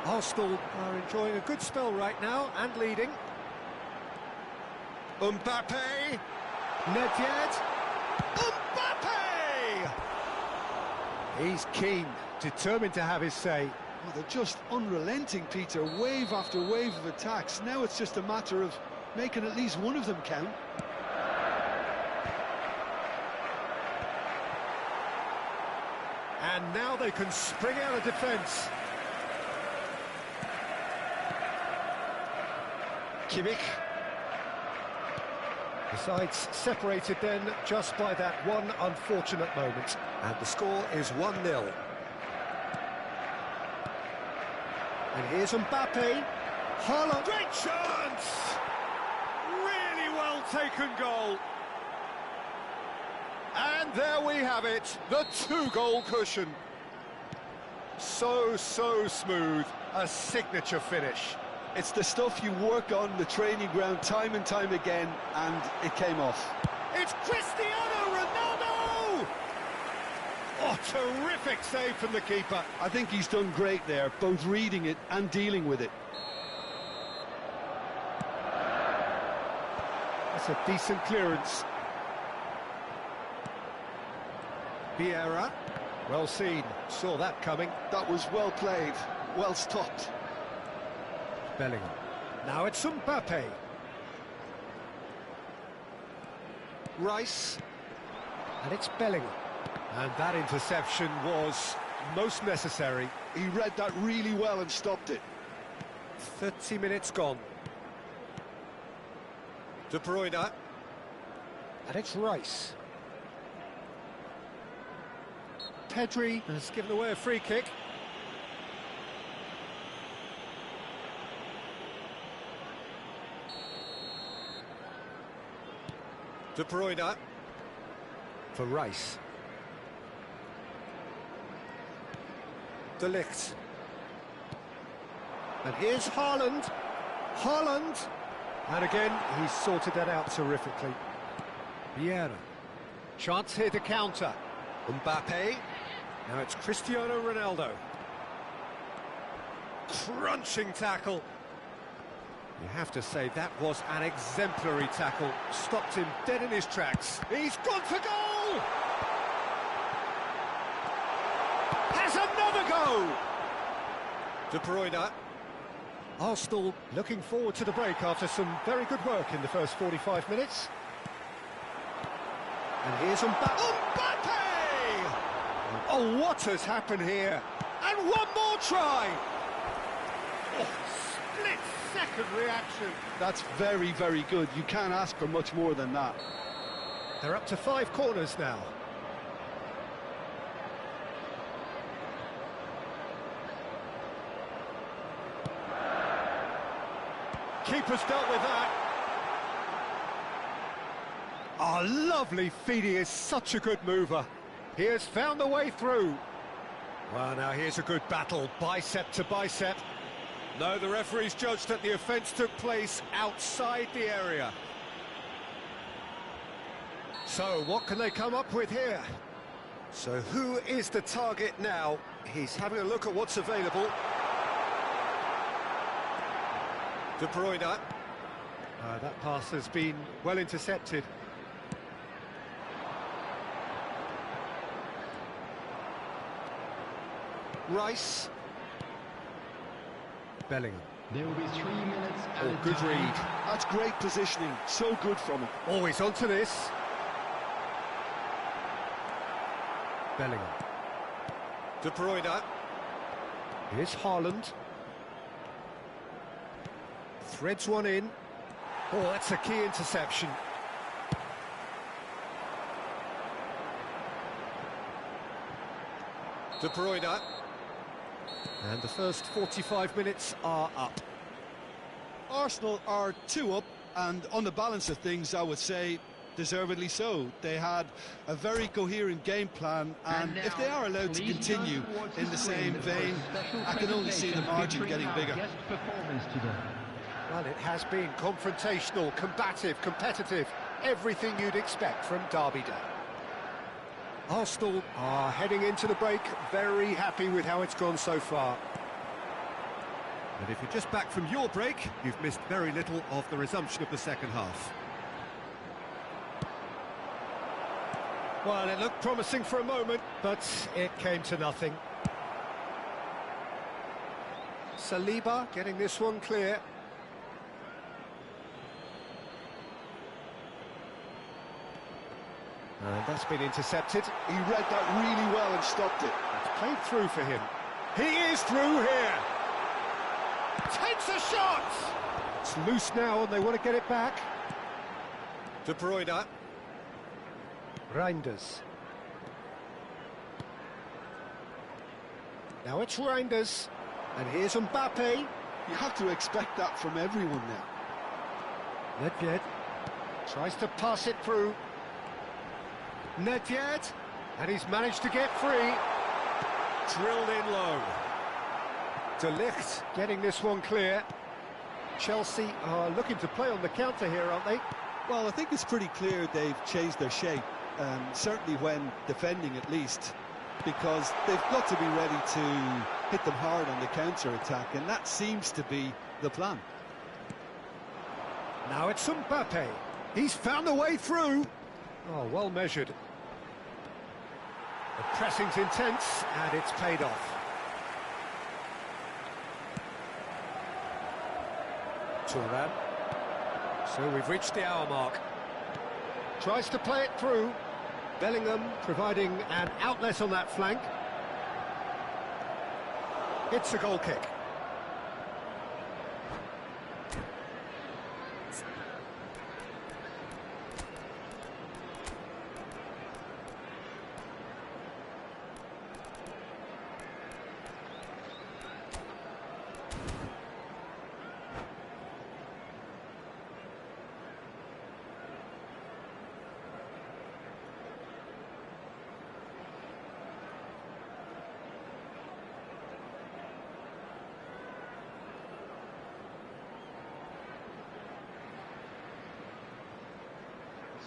Arsenal are enjoying a good spell right now, and leading. Mbappe. Nedved. Mbappe! He's keen, determined to have his say. Oh, they're just unrelenting, Peter. Wave after wave of attacks. Now it's just a matter of making at least one of them count. And now they can spring out of defence. Kimmich. The sides separated then just by that one unfortunate moment. And the score is 1-0. And here's Mbappe. Haaland. Great chance! Really well taken goal. And there we have it, the two-goal cushion. So smooth, a signature finish. It's the stuff you work on the training ground time and time again, and it came off. It's Cristiano Ronaldo! Oh, terrific save from the keeper. I think he's done great there, both reading it and dealing with it. That's a decent clearance. Vieira, well seen, saw that coming. That was well played, well stopped. Bellingham. Now it's Mbappe. Rice. And it's Bellingham. And that interception was most necessary. He read that really well and stopped it. 30 minutes gone. De Bruyne. And it's Rice. Pedri has given away a free kick. De Bruyne. For Rice. De Ligt. And here's Haaland. Haaland. And again, he's sorted that out terrifically. Vieira. Chance here to counter. Mbappe. Now it's Cristiano Ronaldo. Crunching tackle. You have to say that was an exemplary tackle. Stopped him dead in his tracks. He's gone for goal! Has another go! De Bruyne. Arsenal looking forward to the break after some very good work in the first 45 minutes. And here's Mbappe! Oh, what has happened here? And one more try! Oh, split-second reaction. That's very, very good. You can't ask for much more than that. They're up to 5 corners now. Keeper's dealt with that. Oh, lovely feed. He is such a good mover. He has found the way through. Well, now here's a good battle, bicep to bicep. No, the referee's judged that the offence took place outside the area. So, what can they come up with here? So, who is the target now? He's having a look at what's available. De Bruyne. That pass has been well intercepted. Rice. Bellingham. There will be 3 minutes Oh, added good time. read. That's great positioning. So good from him. Always onto this. Bellingham. De Bruyne. Here's Haaland. Threads one in. Oh, that's a key interception. De Bruyne. And the first 45 minutes are up. Arsenal are 2 up, and on the balance of things, I would say deservedly so. They had a very coherent game plan, and now, if they are allowed to please continue turn towards in the same screen for a vein, special I can only see the presentation margin featuring getting our bigger. guest performance today. Well, it has been confrontational, combative, competitive, everything you'd expect from Derby Day. Arsenal are heading into the break very happy with how it's gone so far. And if you're just back from your break, you've missed very little of the resumption of the second half. Well, it looked promising for a moment, but it came to nothing. Saliba getting this one clear. And that's been intercepted. He read that really well and stopped it. It's played through for him. He is through here. Takes a shot. It's loose now and they want to get it back. De Bruyne. Reinders. Now it's Reinders. And here's Mbappe. You have to expect that from everyone now. Nedved tries to pass it through. Nedved, and he's managed to get free. Drilled in low. De Ligt getting this one clear. Chelsea are looking to play on the counter here, aren't they? Well, I think it's pretty clear they've changed their shape, certainly when defending at least, because they've got to be ready to hit them hard on the counter-attack, and that seems to be the plan. Now it's Mbappe. He's found a way through. Oh, well measured. The pressing's intense, and it's paid off. Turan. So we've reached the hour mark. Tries to play it through. Bellingham providing an outlet on that flank. It's a goal kick.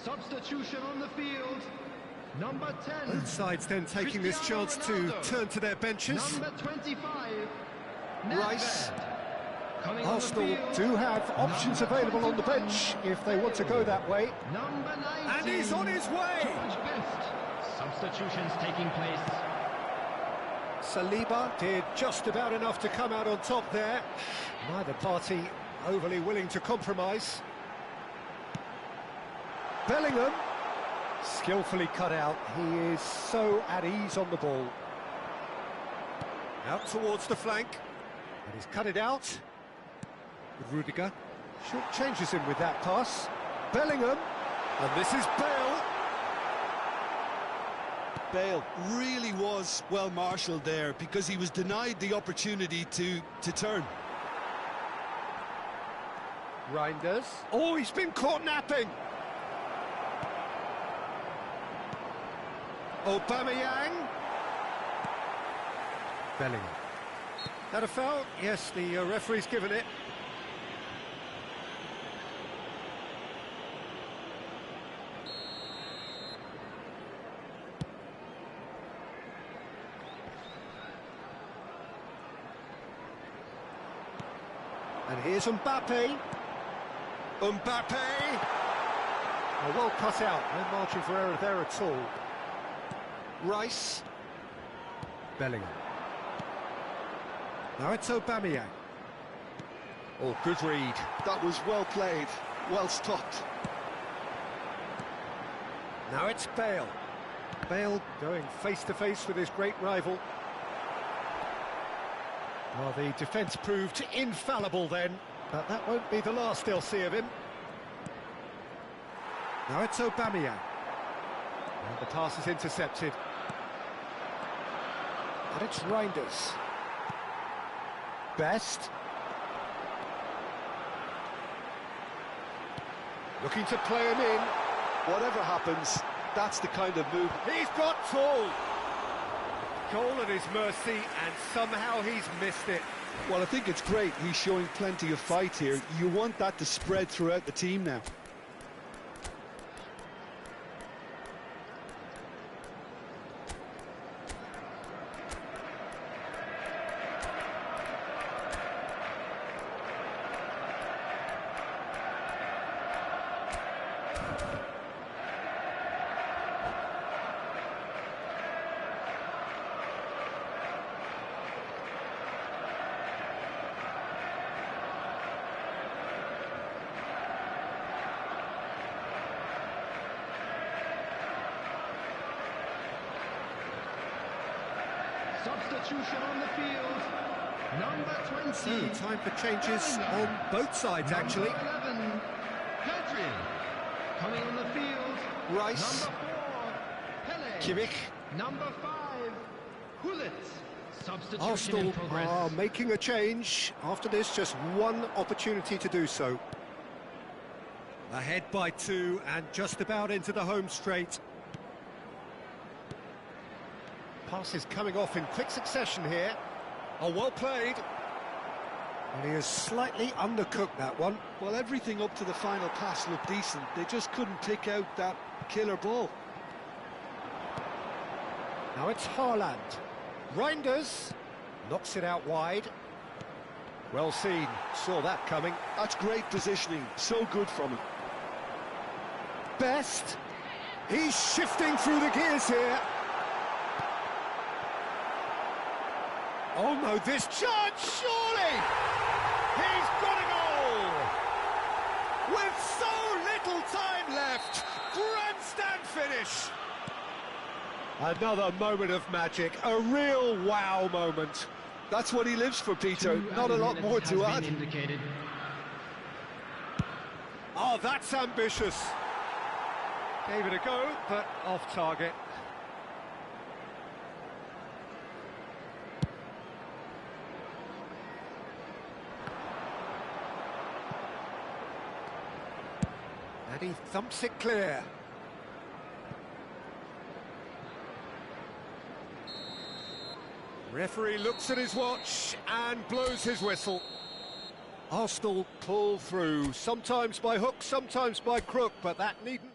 Substitution on the field. Number 10. Both sides then taking this chance to turn to their benches. Number 25. Rice. Coming on the Arsenal field. do have options available on the bench if they want to go that way. Number 19. And he's on his way! Chuyencv. Substitutions taking place. Saliba did just about enough to come out on top there. Neither party overly willing to compromise. Bellingham, skillfully cut out. He is so at ease on the ball. Out towards the flank. And he's cut it out. With Rudiger. Short changes him with that pass. Bellingham. And this is Bale. Bale really was well marshalled there because he was denied the opportunity to turn. Reinders. Oh, he's been caught napping. Aubameyang. Bellingham. That a foul? Yes, the referee's given it. And here's Mbappe. Mbappe! Oh, well cut out, no margin for error there at all. Rice. Bellingham. Now it's Aubameyang. Oh, good read. That was well played, well stopped. Now it's Bale. Bale going face-to-face with his great rival. Well, the defence proved infallible then, but that won't be the last they'll see of him. Now it's Aubameyang. And the pass is intercepted. And it's Reinders. Best. Looking to play him in. Whatever happens, that's the kind of move. He's got tall. Goal at his mercy, and somehow he's missed it. Well, I think it's great. He's showing plenty of fight here. You want that to spread throughout the team now. Substitution on the field. Number 20. So, time for changes on both sides, actually. Number 11. Pedri. Coming on the field. Rice. Number 4. Pele. Kimmich. Number 5. Hullet. Substitution in Arsenal progress. are making a change. After this, just one opportunity to do so. Ahead by 2 and just about into the home straight. Passes coming off in quick succession here. Oh, well played. And he has slightly undercooked that one. Well, everything up to the final pass looked decent. They just couldn't pick out that killer ball. Now it's Haaland. Reinders knocks it out wide. Well seen, saw that coming. That's great positioning, so good from him. Best. He's shifting through the gears here. Oh no, this chance, surely! He's got a goal! With so little time left, grandstand finish! Another moment of magic, a real wow moment. That's what he lives for, Peter. Not a lot more to add. Oh, that's ambitious. Gave it a go, but off target. And he thumps it clear. Referee looks at his watch and blows his whistle. Arsenal pull through, sometimes by hook, sometimes by crook, but that needn't